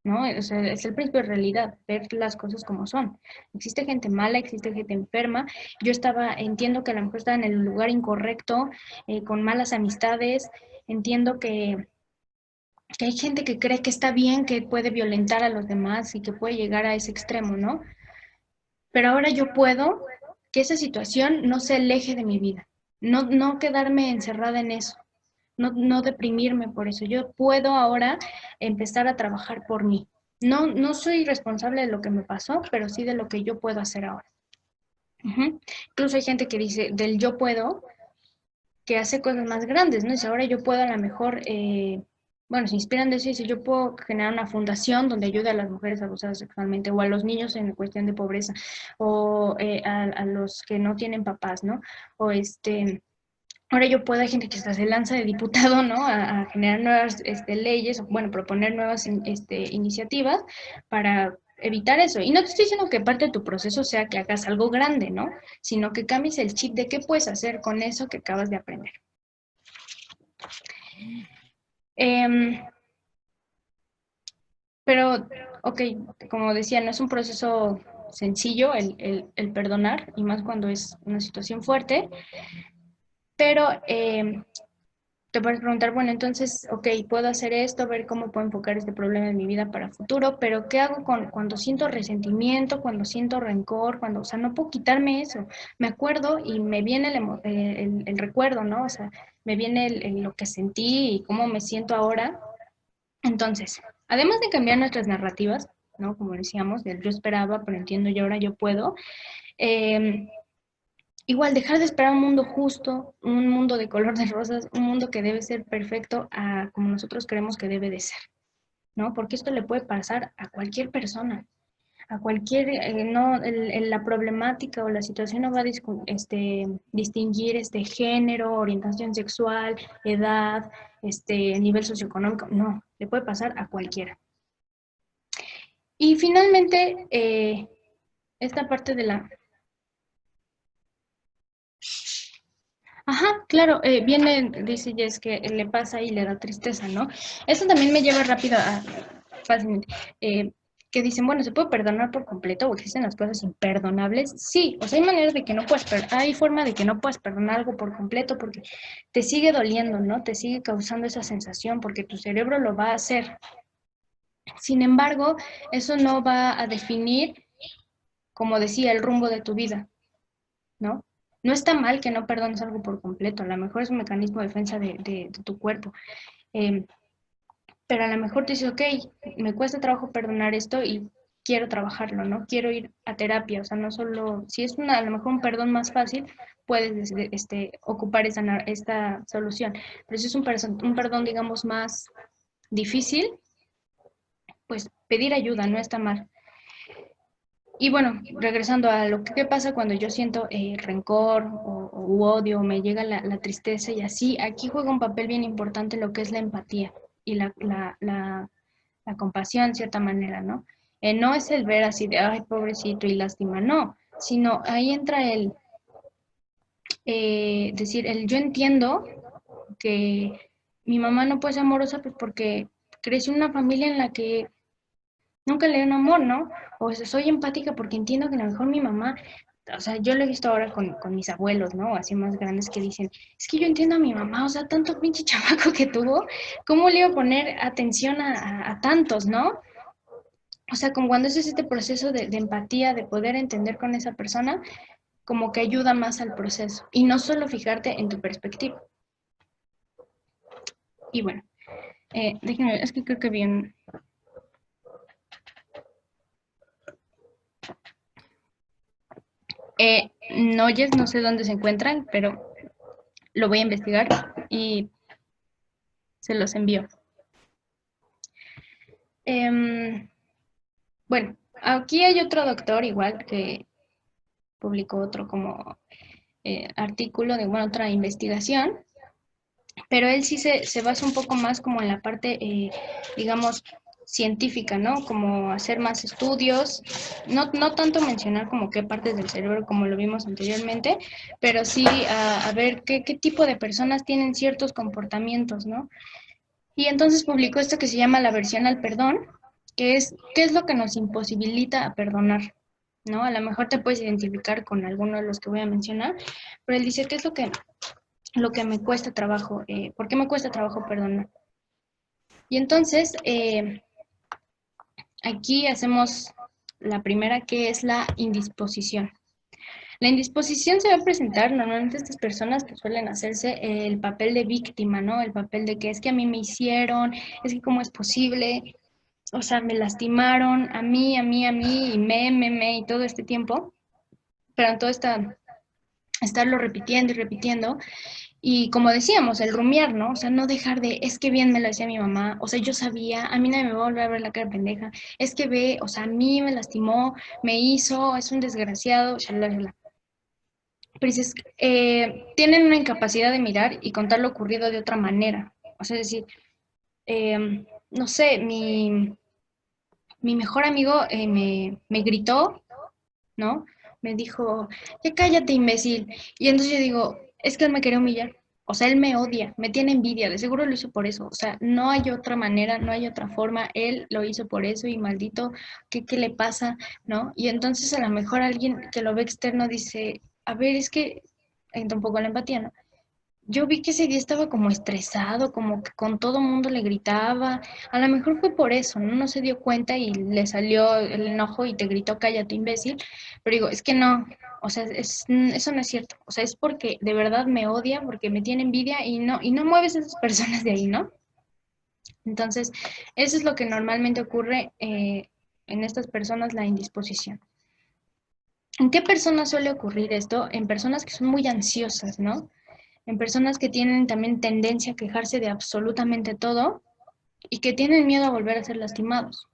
¿no? O sea, es el principio de realidad, ver las cosas como son. Existe gente mala, existe gente enferma. Yo entiendo que a lo mejor estaba en el lugar incorrecto, con malas amistades. Entiendo que hay gente que cree que está bien, que puede violentar a los demás y que puede llegar a ese extremo, ¿no? Pero ahora yo puedo que esa situación no se aleje de mi vida, no quedarme encerrada en eso, no deprimirme por eso. Yo puedo ahora empezar a trabajar por mí. No soy responsable de lo que me pasó, pero sí de lo que yo puedo hacer ahora. Incluso hay gente que dice del yo puedo, que hace cosas más grandes, ¿no? Dice, ahora yo puedo a lo mejor, bueno, se inspiran de eso y dice, yo puedo generar una fundación donde ayude a las mujeres abusadas sexualmente o a los niños en cuestión de pobreza o a los que no tienen papás, ¿no? O ahora yo puedo, hay gente que hasta se lanza de diputado, ¿no? A generar nuevas leyes, o bueno, proponer nuevas iniciativas para evitar eso. Y no te estoy diciendo que parte de tu proceso sea que hagas algo grande, ¿no? Sino que cambies el chip de qué puedes hacer con eso que acabas de aprender. Pero, ok, como decía, no es un proceso sencillo el perdonar, y más cuando es una situación fuerte, pero te puedes preguntar, bueno, entonces, ok, puedo hacer esto, ver cómo puedo enfocar este problema en mi vida para el futuro, pero ¿qué hago cuando siento resentimiento, cuando siento rencor, o sea, no puedo quitarme eso? Me acuerdo y me viene el recuerdo, ¿no? O sea, me viene lo que sentí y cómo me siento ahora. Entonces, además de cambiar nuestras narrativas, ¿no? Como decíamos, del yo esperaba, pero entiendo y ahora yo puedo. Igual, dejar de esperar un mundo justo, un mundo de color de rosas, un mundo que debe ser perfecto a como nosotros creemos que debe de ser, ¿no? Porque esto le puede pasar a cualquier persona, a cualquier, no, la problemática o la situación no va a distinguir género, orientación sexual, edad, nivel socioeconómico, no, le puede pasar a cualquiera. Y finalmente, esta parte de la... Ajá, claro, viene, dice Jess, que le pasa y le da tristeza, ¿no? Eso también me lleva rápido fácilmente, que dicen, bueno, ¿se puede perdonar por completo o existen las cosas imperdonables? Sí, o sea, hay maneras de que no puedes hay forma de que no puedas perdonar algo por completo porque te sigue doliendo, ¿no? Te sigue causando esa sensación porque tu cerebro lo va a hacer. Sin embargo, eso no va a definir, como decía, el rumbo de tu vida, ¿no? No está mal que no perdones algo por completo, a lo mejor es un mecanismo de defensa de tu cuerpo. Pero a lo mejor te dices, ok, me cuesta trabajo perdonar esto y quiero trabajarlo, ¿no? Quiero ir a terapia, o sea, no solo, si es a lo mejor un perdón más fácil, puedes ocupar esta solución. Pero si es un perdón, digamos, más difícil, pues pedir ayuda no está mal. Y bueno, regresando a lo que ¿qué pasa cuando yo siento rencor u odio, me llega la tristeza y así, aquí juega un papel bien importante lo que es la empatía y la compasión en cierta manera, ¿no? No es el ver así de, ay, pobrecito y lástima, no, sino ahí entra el decir, yo entiendo que mi mamá no puede ser amorosa pues porque creció en una familia en la que nunca le dieron amor, ¿no? O sea, soy empática porque entiendo que a lo mejor mi mamá, o sea, yo lo he visto ahora con mis abuelos, ¿no? Así más grandes que dicen, es que yo entiendo a mi mamá, o sea, tanto pinche chamaco que tuvo, ¿cómo le iba a poner atención a tantos, ¿no? O sea, como cuando haces este proceso de empatía, de poder entender con esa persona, como que ayuda más al proceso y no solo fijarte en tu perspectiva. Y bueno, déjenme ver, es que creo que bien... no sé dónde se encuentran, pero lo voy a investigar y se los envío. Bueno, aquí hay otro doctor igual que publicó otro como artículo de otra investigación, pero él sí se basa un poco más como en la parte, digamos, científica, ¿no? Como hacer más estudios, no tanto mencionar como qué partes del cerebro como lo vimos anteriormente, pero sí a ver qué tipo de personas tienen ciertos comportamientos, ¿no? Y entonces publicó esto que se llama la aversión al perdón, que es qué es lo que nos imposibilita a perdonar, ¿no? A lo mejor te puedes identificar con alguno de los que voy a mencionar, pero él dice, ¿qué es lo que me cuesta trabajo? ¿Por qué me cuesta trabajo perdonar? Y entonces, aquí hacemos la primera, que es la indisposición. La indisposición se va a presentar normalmente a estas personas que suelen hacerse el papel de víctima, ¿no? El papel de que es que a mí me hicieron, es que cómo es posible, o sea, me lastimaron, a mí, y y todo este tiempo, pero todo estarlo repitiendo y repitiendo. Y como decíamos, el rumiar, ¿no? O sea, no dejar de, es que bien me lo decía mi mamá, o sea, yo sabía, a mí nadie me va a volver a ver la cara pendeja, es que ve, o sea, a mí me lastimó, me hizo, es un desgraciado, shalala. Pero dices, tienen una incapacidad de mirar y contar lo ocurrido de otra manera. O sea, es decir, no sé, mi mejor amigo me gritó, ¿no? Me dijo, ya cállate, imbécil. Y entonces yo digo, es que él me quería humillar. O sea, él me odia, me tiene envidia, de seguro lo hizo por eso. O sea, no hay otra manera, no hay otra forma. Él lo hizo por eso y maldito, ¿qué le pasa? ¿No? Y entonces a lo mejor alguien que lo ve externo dice, a ver, es que entra un poco la empatía, ¿no? Yo vi que ese día estaba como estresado, como que con todo mundo le gritaba. A lo mejor fue por eso, ¿no? No se dio cuenta y le salió el enojo y te gritó, cállate, imbécil. Pero digo, es que no, o sea, eso no es cierto. O sea, es porque de verdad me odia, porque me tiene envidia y no mueves a esas personas de ahí, ¿no? Entonces, eso es lo que normalmente ocurre en estas personas, la indisposición. ¿En qué personas suele ocurrir esto? En personas que son muy ansiosas, ¿no? En personas que tienen también tendencia a quejarse de absolutamente todo y que tienen miedo a volver a ser lastimados.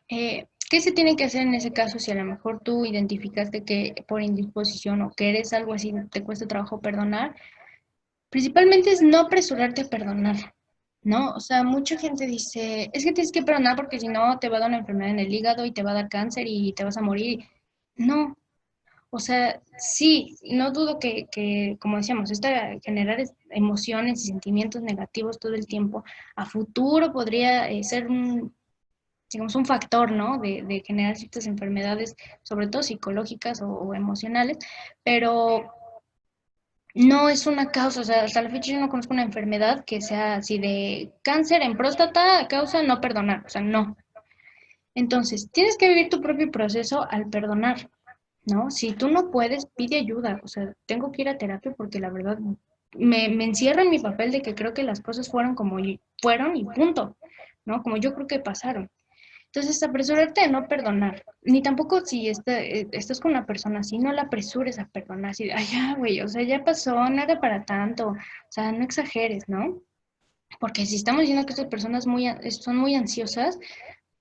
¿Qué se tiene que hacer en ese caso si a lo mejor tú identificaste que por indisposición o que eres algo así, te cuesta trabajo perdonar? Principalmente es no apresurarte a perdonar, ¿no? O sea, mucha gente dice, es que tienes que perdonar porque si no te va a dar una enfermedad en el hígado y te va a dar cáncer y te vas a morir. No, o sea, sí, no dudo como decíamos, generar emociones y sentimientos negativos todo el tiempo, a futuro podría ser digamos, un factor, ¿no? De generar ciertas enfermedades, sobre todo psicológicas o emocionales, pero no es una causa, o sea, hasta la fecha yo no conozco una enfermedad que sea así de cáncer en próstata, causa no perdonar, o sea, no. Entonces, tienes que vivir tu propio proceso al perdonar. ¿No? Si tú no puedes, pide ayuda. O sea, tengo que ir a terapia porque la verdad me encierro en mi papel de que creo que las cosas fueron como fueron y punto, ¿no? Como yo creo que pasaron. Entonces, apresurarte a no perdonar, ni tampoco si estás con una persona así, no la apresures a perdonar, así, ay, ya, güey, o sea, ya pasó, no era para tanto, o sea, no exageres, ¿no? Porque si estamos diciendo que estas personas son muy ansiosas,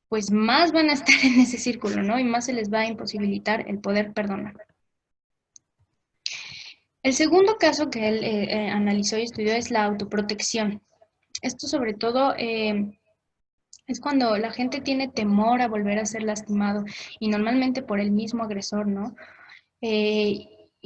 pues más van a estar en ese círculo, ¿no? Y más se les va a imposibilitar el poder perdonar. El segundo caso que él analizó y estudió es la autoprotección. Esto sobre todo es cuando la gente tiene temor a volver a ser lastimado y normalmente por el mismo agresor, ¿no?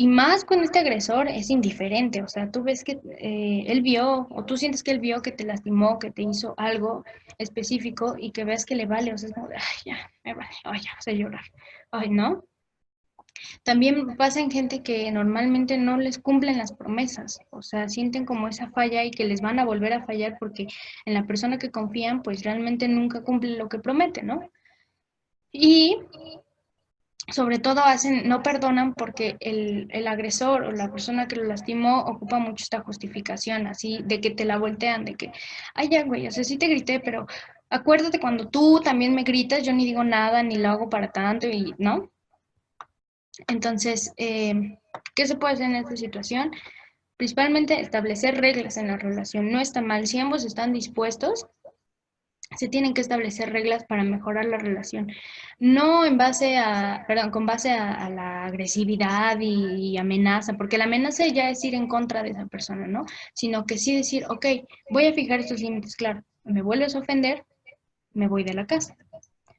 Y más cuando este agresor es indiferente, o sea, tú ves que él vio o tú sientes que él vio que te lastimó, que te hizo algo específico y que ves que le vale, o sea, es como de, ay, ya, me vale, ay, ya, vas a llorar, ay, ¿no? También pasa en gente que normalmente no les cumplen las promesas, o sea, sienten como esa falla y que les van a volver a fallar porque en la persona que confían, pues realmente nunca cumple lo que promete, ¿no? Y sobre todo no perdonan porque el agresor o la persona que lo lastimó ocupa mucho esta justificación, así, de que te la voltean, de que, ay, ya, güey, o sea, sí te grité, pero acuérdate cuando tú también me gritas, yo ni digo nada, ni lo hago para tanto, y, ¿no? Entonces, ¿qué se puede hacer en esta situación? Principalmente establecer reglas en la relación. No está mal. Si ambos están dispuestos, se tienen que establecer reglas para mejorar la relación. No en base con base a la agresividad y amenaza, porque la amenaza ya es ir en contra de esa persona, ¿no? Sino que sí decir, ok, voy a fijar estos límites, claro. Me vuelves a ofender, me voy de la casa.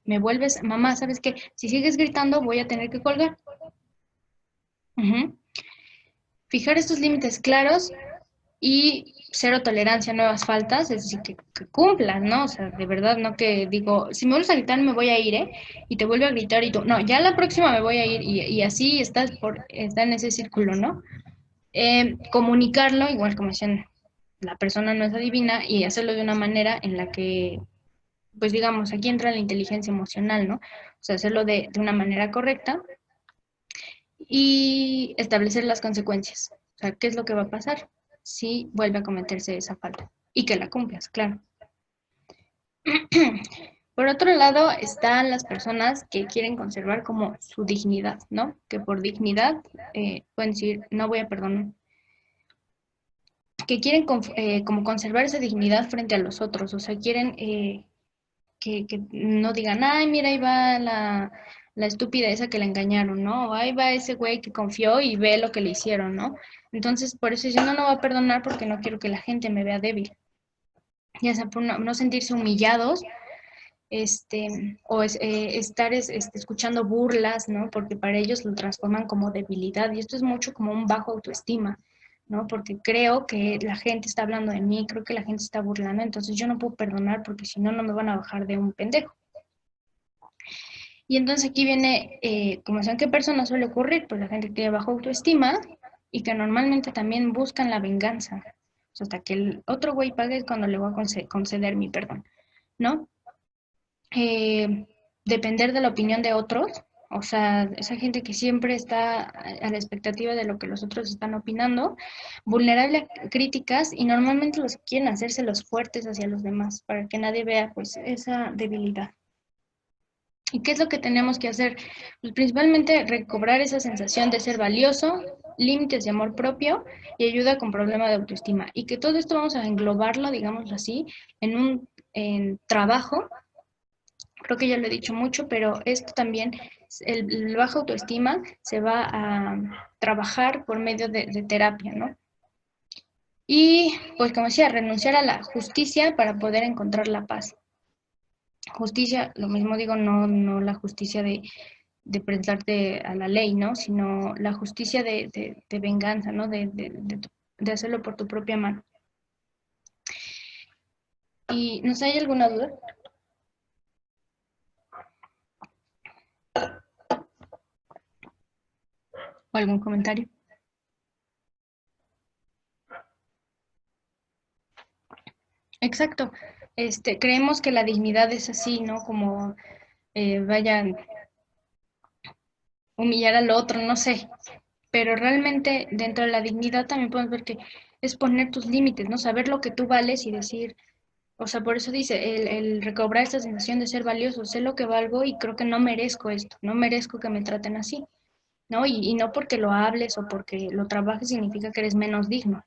Me vuelves, mamá, ¿sabes qué? Si sigues gritando, voy a tener que colgar. Ujú. Fijar estos límites claros y cero tolerancia a nuevas faltas, es decir, que cumplan, ¿no? O sea, de verdad, no que digo, si me vuelves a gritar, me voy a ir, ¿eh? Y te vuelvo a gritar y tú, no, ya la próxima me voy a ir, y así está en ese círculo, ¿no? Comunicarlo, igual como decían, la persona no es adivina, y hacerlo de una manera en la que, pues digamos, aquí entra la inteligencia emocional, ¿no? O sea, hacerlo de una manera correcta y establecer las consecuencias. O sea, ¿qué es lo que va a pasar si vuelve a cometerse esa falta? Y que la cumplas, claro. Por otro lado, están las personas que quieren conservar como su dignidad, ¿no? Que por dignidad pueden decir, no voy a perdonar. Que quieren como conservar esa dignidad frente a los otros, o sea, quieren que no digan, ay, mira, ahí va la estúpida esa que la engañaron, ¿no? O ahí va ese güey que confió y ve lo que le hicieron, ¿no? Entonces, por eso yo no voy a perdonar porque no quiero que la gente me vea débil. Ya sea por no sentirse humillados, estar escuchando burlas, ¿no? Porque para ellos lo transforman como debilidad y esto es mucho como un bajo autoestima, ¿no? Porque creo que la gente está hablando de mí, creo que la gente está burlando, entonces yo no puedo perdonar porque si no, no me van a bajar de un pendejo. Y entonces aquí viene, como saben qué persona suele ocurrir, pues la gente que tiene bajo autoestima y que normalmente también buscan la venganza. O sea, hasta que el otro güey pague es cuando le voy a conceder mi perdón, ¿no? Depender de la opinión de otros, o sea, esa gente que siempre está a la expectativa de lo que los otros están opinando, vulnerable a críticas y normalmente los quieren hacerse los fuertes hacia los demás para que nadie vea pues esa debilidad. ¿Y qué es lo que tenemos que hacer? Pues principalmente recobrar esa sensación de ser valioso, límites de amor propio y ayuda con problemas de autoestima. Y que todo esto vamos a englobarlo, digámoslo así, en un trabajo. Creo que ya lo he dicho mucho, pero esto también, el baja autoestima se va a trabajar por medio de terapia, ¿no? Y pues como decía, renunciar a la justicia para poder encontrar la paz. Justicia, lo mismo digo, no la justicia de prestarte a la ley, ¿no? Sino la justicia de venganza, ¿no? De hacerlo por tu propia mano. ¿Y nos hay alguna duda? ¿O algún comentario? Exacto. Creemos que la dignidad es así, ¿no? Como vayan humillar al otro, no sé. Pero realmente dentro de la dignidad también podemos ver que es poner tus límites, ¿no? Saber lo que tú vales y decir, o sea, por eso dice, el recobrar esta sensación de ser valioso, sé lo que valgo y creo que no merezco esto, no merezco que me traten así, ¿no? Y no porque lo hables o porque lo trabajes significa que eres menos digno.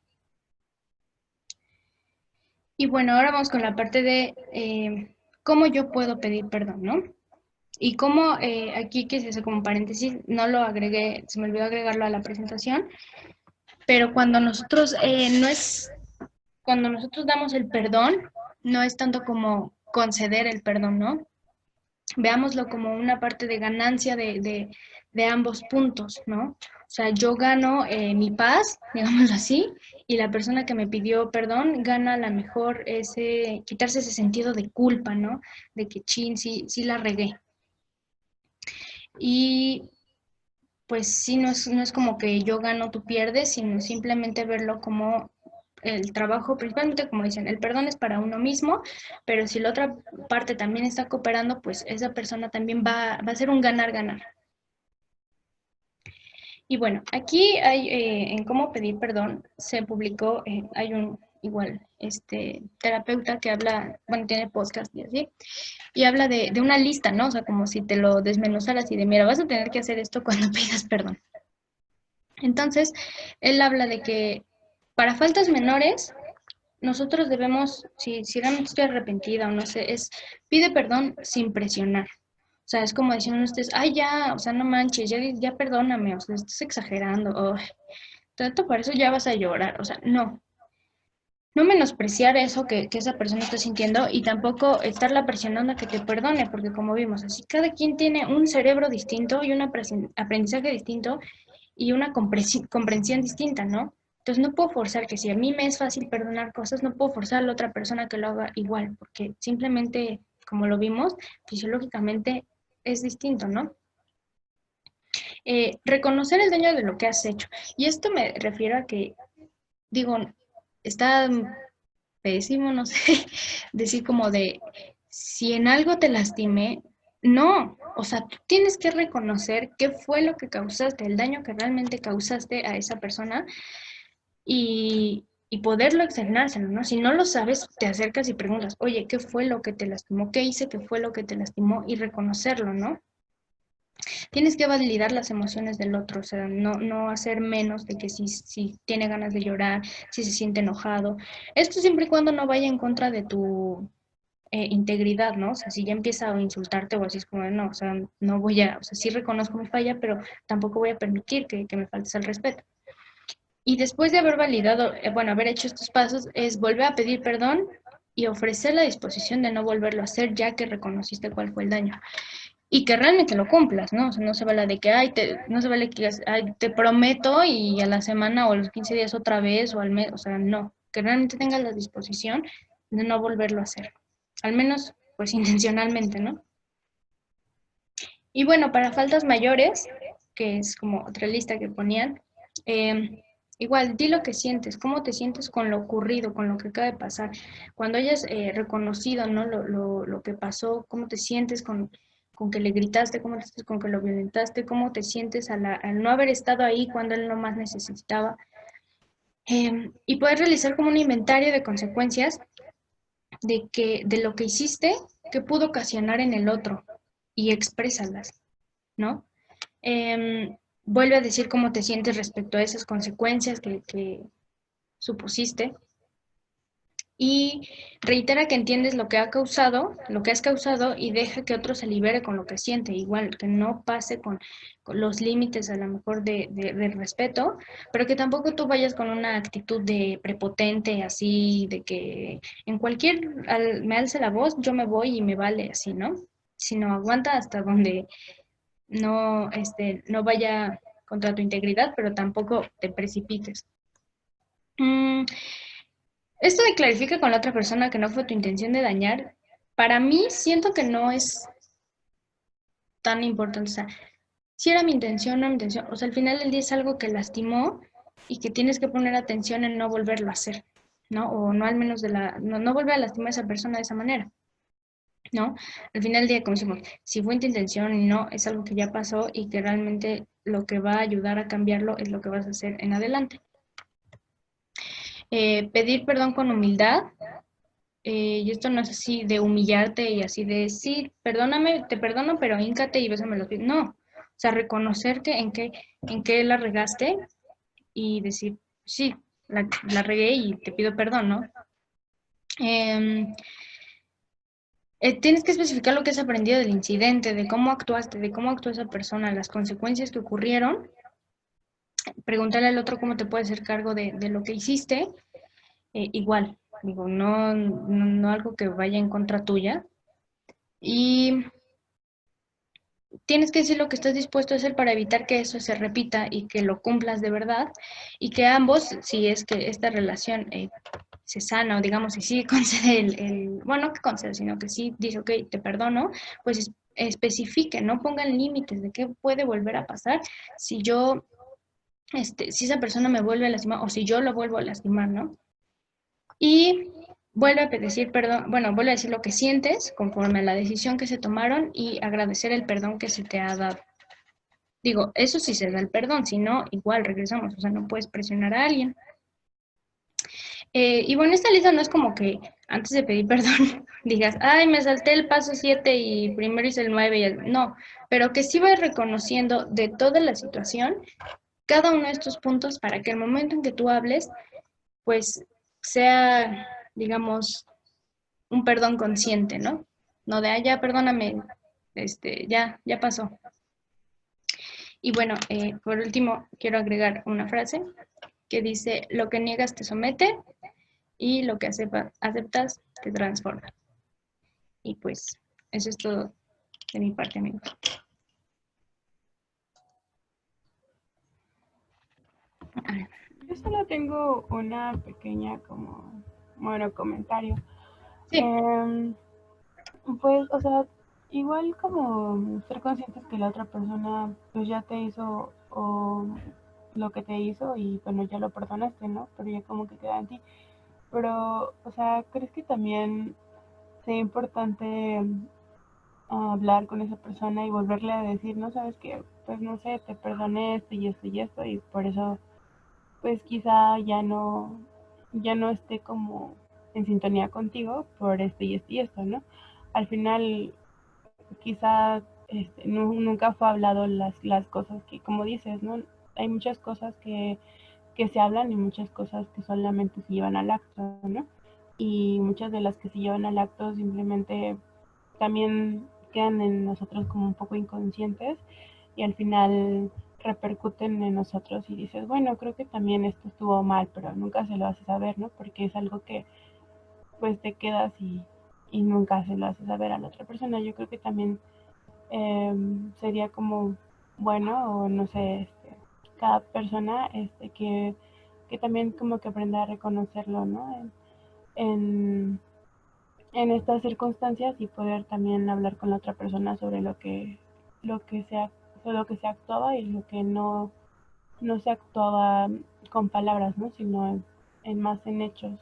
Y bueno, ahora vamos con la parte de cómo yo puedo pedir perdón, ¿no? Y cómo aquí, que se hace como paréntesis, no lo agregué, se me olvidó agregarlo a la presentación, pero cuando nosotros cuando nosotros damos el perdón, no es tanto como conceder el perdón, ¿no? Veámoslo como una parte de ganancia de ambos puntos, ¿no? O sea, yo gano mi paz, digámoslo así, y la persona que me pidió perdón gana a lo mejor quitarse ese sentido de culpa, ¿no? De que chin, sí la regué. Y pues sí, no es como que yo gano, tú pierdes, sino simplemente verlo como el trabajo, principalmente como dicen, el perdón es para uno mismo, pero si la otra parte también está cooperando, pues esa persona también va a ser un ganar-ganar. Y bueno, aquí hay, en cómo pedir perdón, se publicó, hay un igual, terapeuta que habla, bueno, tiene podcast y así, y habla de una lista, ¿no? O sea, como si te lo desmenuzaras y de, mira, vas a tener que hacer esto cuando pidas perdón. Entonces, él habla de que para faltas menores, nosotros debemos, si realmente estoy arrepentida o no sé, pide perdón sin presionar. O sea, es como diciendo ustedes, ay, ya, o sea, no manches, ya perdóname, o sea, estás exagerando, o tanto por eso ya vas a llorar, o sea, no. no menospreciar eso que esa persona está sintiendo y tampoco estarla presionando a que te perdone, porque como vimos, así cada quien tiene un cerebro distinto y un aprendizaje distinto y una comprensión distinta, ¿no? Entonces no puedo forzar que si a mí me es fácil perdonar cosas, no puedo forzar a la otra persona que lo haga igual, porque simplemente, como lo vimos, fisiológicamente es distinto, ¿no? Reconocer el daño de lo que has hecho. Y esto me refiero a que, digo, está pésimo, no sé, decir como de, si en algo te lastimé, no, o sea, tú tienes que reconocer qué fue lo que causaste, el daño que realmente causaste a esa persona y poderlo externárselo, ¿no? Si no lo sabes, te acercas y preguntas, oye, ¿qué fue lo que te lastimó? ¿Qué hice que fue lo que te lastimó? Y reconocerlo, ¿no? Tienes que validar las emociones del otro, o sea, no hacer menos de que si tiene ganas de llorar, si se siente enojado. Esto siempre y cuando no vaya en contra de tu integridad, ¿no? O sea, si ya empieza a insultarte o así es como, no, o sea, no voy a, o sea, sí reconozco mi falla, pero tampoco voy a permitir que me faltes el respeto. Y después de haber validado, bueno, haber hecho estos pasos, es volver a pedir perdón y ofrecer la disposición de no volverlo a hacer ya que reconociste cuál fue el daño y que realmente lo cumplas, ¿no? O sea, no se vale de que, no se vale que digas, ay, te prometo y a la semana o a los 15 días otra vez o al mes, o sea, no, que realmente tengas la disposición de no volverlo a hacer, al menos, pues intencionalmente, ¿no? Y bueno, para faltas mayores, que es como otra lista que ponían, igual, di lo que sientes, cómo te sientes con lo ocurrido, con lo que acaba de pasar. Cuando hayas reconocido, ¿no? Lo que pasó, cómo te sientes con que le gritaste, cómo te sientes con que lo violentaste, cómo te sientes al no haber estado ahí cuando él lo más necesitaba. Y poder realizar como un inventario de consecuencias de lo que hiciste que pudo ocasionar en el otro y exprésalas, ¿no? Vuelve a decir cómo te sientes respecto a esas consecuencias que supusiste y reitera que entiendes lo que ha causado, lo que has causado y deja que otro se libere con lo que siente, igual que no pase con los límites a lo mejor de respeto, pero que tampoco tú vayas con una actitud de prepotente, así, de que en cualquier, me alce la voz, yo me voy y me vale, así, ¿no? Sino aguanta hasta donde no vaya contra tu integridad, pero tampoco te precipites. Esto de clarifica con la otra persona que no fue tu intención de dañar, para mí siento que no es tan importante. O sea, si era mi intención, no mi intención. O sea, al final del día es algo que lastimó y que tienes que poner atención en no volverlo a hacer, ¿no? O no al menos no volver a lastimar a esa persona de esa manera, ¿no? Al final del día, como decimos, si fue tu intención y no, es algo que ya pasó y que realmente lo que va a ayudar a cambiarlo es lo que vas a hacer en adelante. Pedir perdón con humildad. Y esto no es así de humillarte y así de, sí, perdóname, te perdono, pero híncate y bésame los pies. No, o sea, reconocerte en qué la regaste y decir, sí, la regué y te pido perdón, ¿no? Tienes que especificar lo que has aprendido del incidente, de cómo actuaste, de cómo actuó esa persona, las consecuencias que ocurrieron. Preguntarle al otro cómo te puede hacer cargo de lo que hiciste. Igual, digo, no algo que vaya en contra tuya. Y tienes que decir lo que estás dispuesto a hacer para evitar que eso se repita y que lo cumplas de verdad y que ambos, si es que esta relación se sana o digamos, si sí concede bueno, no que concede, sino que sí dice, ok, te perdono, pues especifique, no pongan límites de qué puede volver a pasar si si esa persona me vuelve a lastimar o si yo lo vuelvo a lastimar, ¿no? Y vuelve a decir perdón, bueno, vuelve a decir lo que sientes conforme a la decisión que se tomaron y agradecer el perdón que se te ha dado. Digo, eso sí se da el perdón, si no, igual regresamos, o sea, no puedes presionar a alguien. Y bueno, esta lista no es como que antes de pedir perdón digas, ay, me salté el paso 7 y primero hice el 9 y no, pero que sí vas reconociendo de toda la situación cada uno de estos puntos para que el momento en que tú hables, pues sea, digamos, un perdón consciente, ¿no? No de, ya, perdóname, ya pasó. Y bueno, por último, quiero agregar una frase que dice, lo que niegas te somete y lo que aceptas te transforma. Y pues eso es todo de mi parte, amigos. Yo solo tengo una pequeña comentario. Sí. Pues, o sea, igual como ser conscientes que la otra persona pues ya te hizo o lo que te hizo y bueno, ya lo perdonaste, ¿no? Pero ya como que queda en ti. Pero, o sea, ¿crees que también sea importante hablar con esa persona y volverle a decir, no sabes que, pues no sé, te perdoné esto y esto y esto y por eso pues quizá ya no esté como en sintonía contigo por esto y esto y esto, ¿no? Al final quizá nunca fue hablado las cosas que, como dices, ¿no? Hay muchas cosas que se hablan y muchas cosas que solamente se llevan al acto, ¿no? Y muchas de las que se llevan al acto simplemente también quedan en nosotros como un poco inconscientes y al final repercuten en nosotros y dices, bueno, creo que también esto estuvo mal, pero nunca se lo haces saber, ¿no? Porque es algo que pues te quedas y nunca se lo haces saber a la otra persona. Yo creo que también sería como bueno, o no sé, cada persona que también como que aprenda a reconocerlo, ¿no? En, en estas circunstancias y poder también hablar con la otra persona sobre sobre lo que se actuaba y lo que no se actuaba con palabras, ¿no? Sino más en hechos.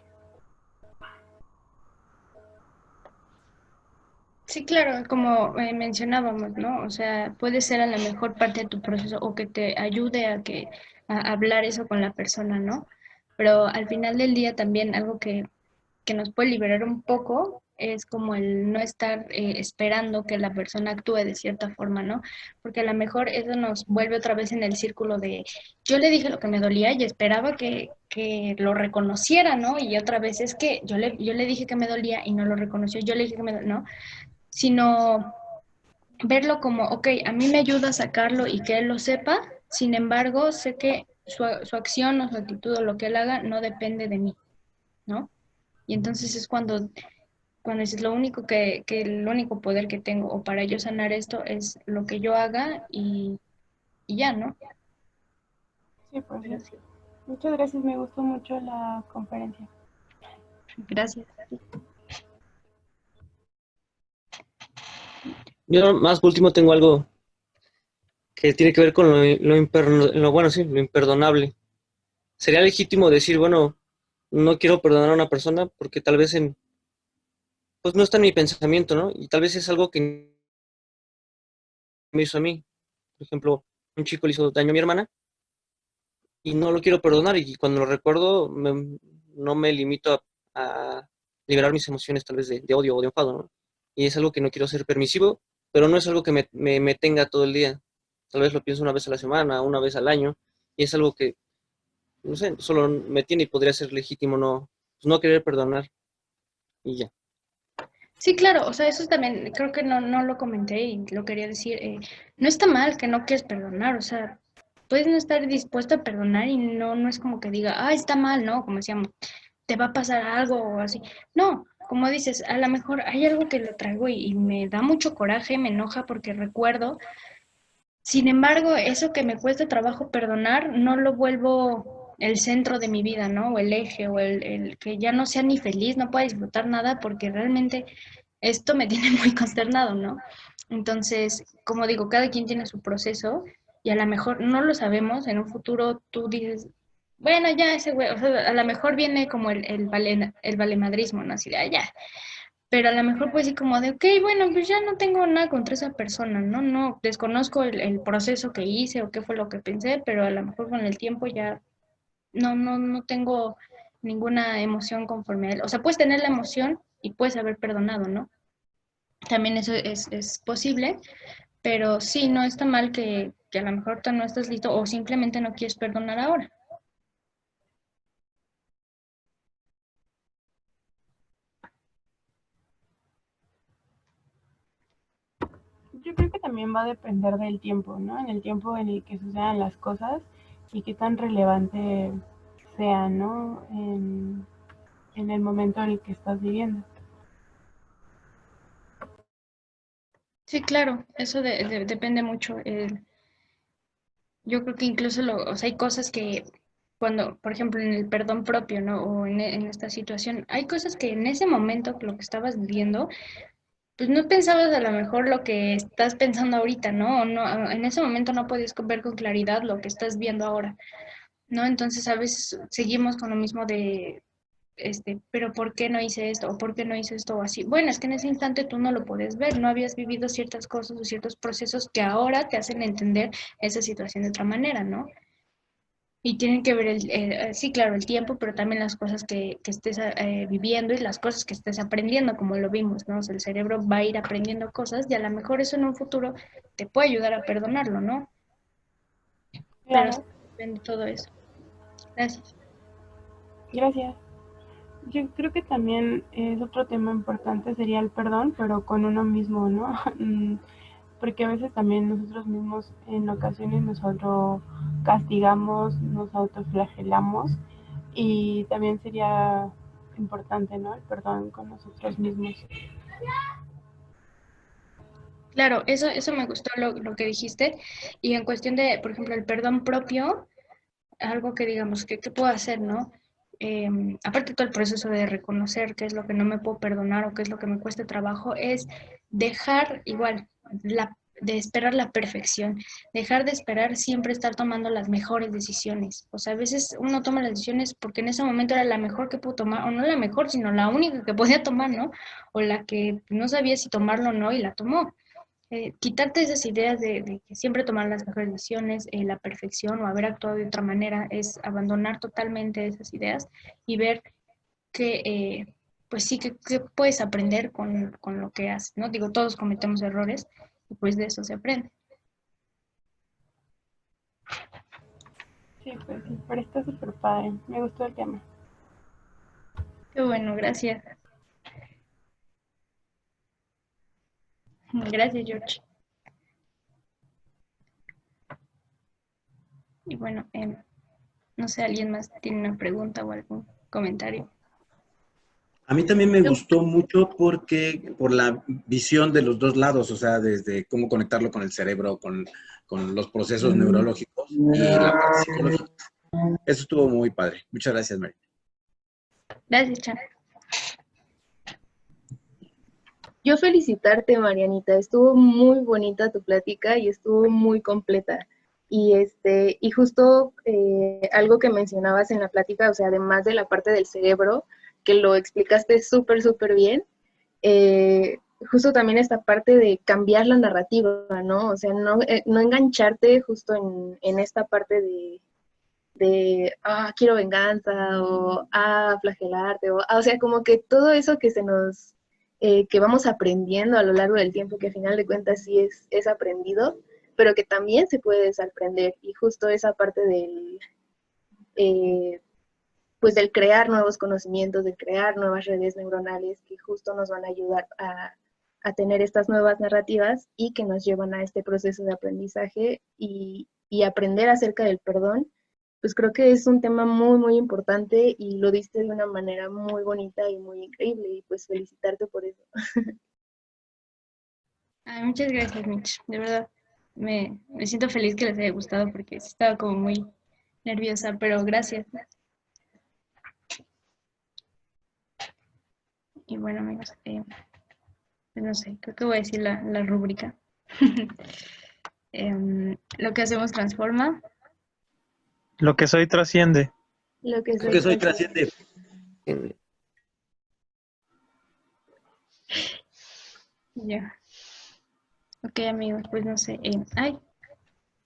Sí, claro, como mencionábamos, ¿no? O sea, puede ser a la mejor parte de tu proceso o que te ayude a hablar eso con la persona, ¿no? Pero al final del día también algo que nos puede liberar un poco es como el no estar esperando que la persona actúe de cierta forma, ¿no? Porque a lo mejor eso nos vuelve otra vez en el círculo de yo le dije lo que me dolía y esperaba que lo reconociera, ¿no? Y otra vez es que yo le dije que me dolía y no lo reconoció, yo le dije que me dolía, ¿no? Sino verlo como, ok, a mí me ayuda a sacarlo y que él lo sepa, sin embargo, sé que su acción o su actitud o lo que él haga no depende de mí, ¿no? Y entonces es cuando es lo único que el único poder que tengo o para yo sanar esto es lo que yo haga y ya, ¿no? Sí, pues Pero sí. sí, Muchas gracias, me gustó mucho la conferencia. gracias. Yo más por último tengo algo que tiene que ver con lo imperdonable. Sería legítimo decir, bueno, no quiero perdonar a una persona porque tal vez pues no está en mi pensamiento, ¿no? Y tal vez es algo que me hizo a mí. Por ejemplo, un chico le hizo daño a mi hermana y no lo quiero perdonar y cuando lo recuerdo no me limito a liberar mis emociones tal vez de odio o de enfado, ¿no? Y es algo que no quiero ser permisivo, pero no es algo que me tenga todo el día. Tal vez lo pienso una vez a la semana, una vez al año, y es algo que, no sé, solo me tiene y podría ser legítimo pues no querer perdonar y ya. Sí, claro, o sea, eso también creo que no lo comenté y lo quería decir. No está mal que no quieras perdonar, o sea, puedes no estar dispuesto a perdonar y no es como que diga, ah, está mal, ¿no? Como decíamos, te va a pasar algo o así. No, como dices, a lo mejor hay algo que lo traigo y me da mucho coraje, me enoja porque recuerdo. Sin embargo, eso que me cuesta trabajo perdonar, no lo vuelvo el centro de mi vida, ¿no? O el eje, o el que ya no sea ni feliz, no pueda disfrutar nada, porque realmente esto me tiene muy consternado, ¿no? Entonces, como digo, cada quien tiene su proceso y a lo mejor no lo sabemos, en un futuro tú dices, bueno, ya ese güey, o sea, a lo mejor viene como el valemadrismo, ¿no? Así de, ah, ya, pero a lo mejor pues sí como de, ok, bueno, pues ya no tengo nada contra esa persona, ¿no? No, desconozco el proceso que hice o qué fue lo que pensé, pero a lo mejor con el tiempo ya no tengo ninguna emoción conforme a él. O sea, puedes tener la emoción y puedes haber perdonado, ¿no? También eso es posible, pero sí, no está mal que a lo mejor tú no estás listo o simplemente no quieres perdonar ahora. Yo creo que también va a depender del tiempo, ¿no? En el tiempo en el que sucedan las cosas y qué tan relevante sea, ¿no? en el momento en el que estás viviendo. Sí, claro, eso depende mucho. Yo creo que incluso o sea, hay cosas que cuando, por ejemplo, en el perdón propio, ¿no? O en esta situación, hay cosas que en ese momento, lo que estabas viviendo, pues no pensabas a lo mejor lo que estás pensando ahorita, ¿no? O no, en ese momento no podías ver con claridad lo que estás viendo ahora, ¿no? Entonces a veces seguimos con lo mismo de, pero ¿por qué no hice esto? ¿O por qué no hice esto? O así. Bueno, es que en ese instante tú no lo puedes ver, no habías vivido ciertas cosas o ciertos procesos que ahora te hacen entender esa situación de otra manera, ¿no? Y tienen que ver, sí, claro, el tiempo, pero también las cosas que estés viviendo y las cosas que estés aprendiendo, como lo vimos, ¿no? O sea, el cerebro va a ir aprendiendo cosas y a lo mejor eso en un futuro te puede ayudar a perdonarlo, ¿no? Pero sí, Claro, depende de todo eso. Gracias. gracias. Yo creo que también es otro tema importante sería el perdón, pero con uno mismo, ¿no? Porque a veces también nosotros mismos en ocasiones nos autocastigamos, nos autoflagelamos y también sería importante, ¿no? El perdón con nosotros mismos. Claro, eso me gustó lo que dijiste. Y en cuestión de, por ejemplo, el perdón propio, algo que digamos, ¿qué puedo hacer, no? Aparte de todo el proceso de reconocer qué es lo que no me puedo perdonar o qué es lo que me cuesta trabajo, es dejar igual de esperar la perfección, dejar de esperar siempre estar tomando las mejores decisiones. O sea, a veces uno toma las decisiones porque en ese momento era la mejor que pudo tomar, o no la mejor, sino la única que podía tomar, ¿no? O la que no sabía si tomarlo o no y la tomó. Quitarte esas ideas de que siempre tomar las mejores decisiones, la perfección o haber actuado de otra manera, es abandonar totalmente esas ideas y ver que, pues sí, que puedes aprender con lo que haces, ¿no? Digo, todos cometemos errores y pues de eso se aprende. Sí, pues sí, pero está súper padre. Me gustó el tema. Qué bueno, gracias. Gracias, George. Y bueno, no sé, ¿alguien más tiene una pregunta o algún comentario? A mí también me Yo- gustó mucho porque por la visión de los dos lados, o sea, desde cómo conectarlo con el cerebro, con los procesos neurológicos y la parte psicológica. Eso estuvo muy padre. Muchas gracias, Mary. Gracias, Chan. Yo felicitarte, Marianita. Estuvo muy bonita tu plática y estuvo muy completa. Y justo algo que mencionabas en la plática, o sea, además de la parte del cerebro, que lo explicaste súper, súper bien, eh, justo también esta parte de cambiar la narrativa, ¿no? O sea, no engancharte justo en esta parte quiero venganza, o flagelarte, o sea, como que todo eso que que vamos aprendiendo a lo largo del tiempo, que a final de cuentas sí es aprendido, pero que también se puede desaprender, y justo esa parte eh, pues del crear nuevos conocimientos, de crear nuevas redes neuronales que justo nos van a ayudar a tener estas nuevas narrativas y que nos llevan a este proceso de aprendizaje y aprender acerca del perdón, pues creo que es un tema muy, muy importante y lo diste de una manera muy bonita y muy increíble y pues felicitarte por eso. Ay, muchas gracias, Mitch. De verdad, me siento feliz que les haya gustado porque sí estaba como muy nerviosa, pero gracias. Y bueno, amigos, pues no sé, creo que voy a decir la rúbrica. Lo que hacemos transforma. Lo que soy trasciende. Lo que Lo soy que soy trasciende. trasciende. Ya. Ok, amigos, pues no sé. Ay,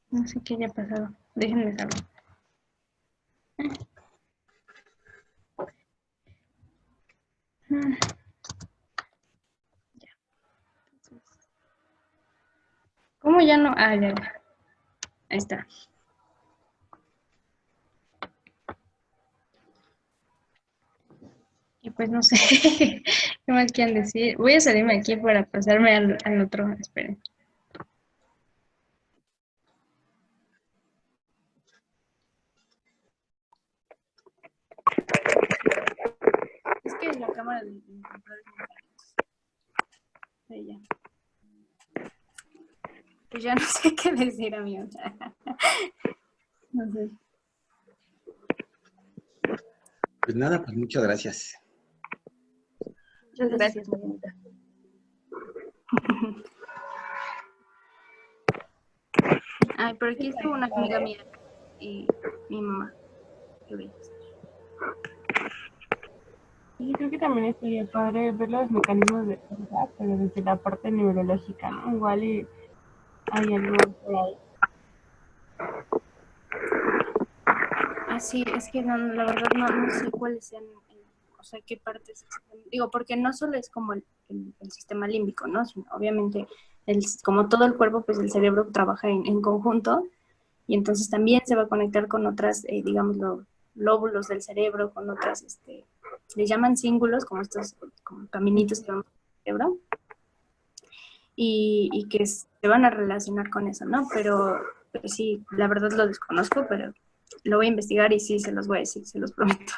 no sé qué haya pasado. Déjenme saber. Mm, ¿Cómo ya no? Ah, ya, ya. Ahí está. Y pues no sé qué más quieren decir. Voy a salirme aquí para pasarme al otro. Esperen. en la cámara de ella. Pues ya no sé qué decir, amigo. No sé. Pues nada, pues muchas gracias. Muchas gracias, Marianita. Ay, pero aquí estuvo una amiga mía y mi mamá. Qué bello. Yo creo que también estaría padre ver los mecanismos de defensa, pero desde la parte neurológica, ¿no? Igual y hay algo por ahí. Ah, sí, es que no, la verdad no sé cuáles sean, o sea, qué partes. Digo, porque no solo es como el sistema límbico, ¿no? Sino, obviamente, como todo el cuerpo, pues el cerebro trabaja en conjunto y entonces también se va a conectar con otras, digamos, lóbulos del cerebro, con otras, le llaman cíngulos, como estos como caminitos que vamos al cerebro, y que se van a relacionar con eso, ¿no? Pero sí, la verdad lo desconozco, pero lo voy a investigar y sí se los voy a decir, se los prometo.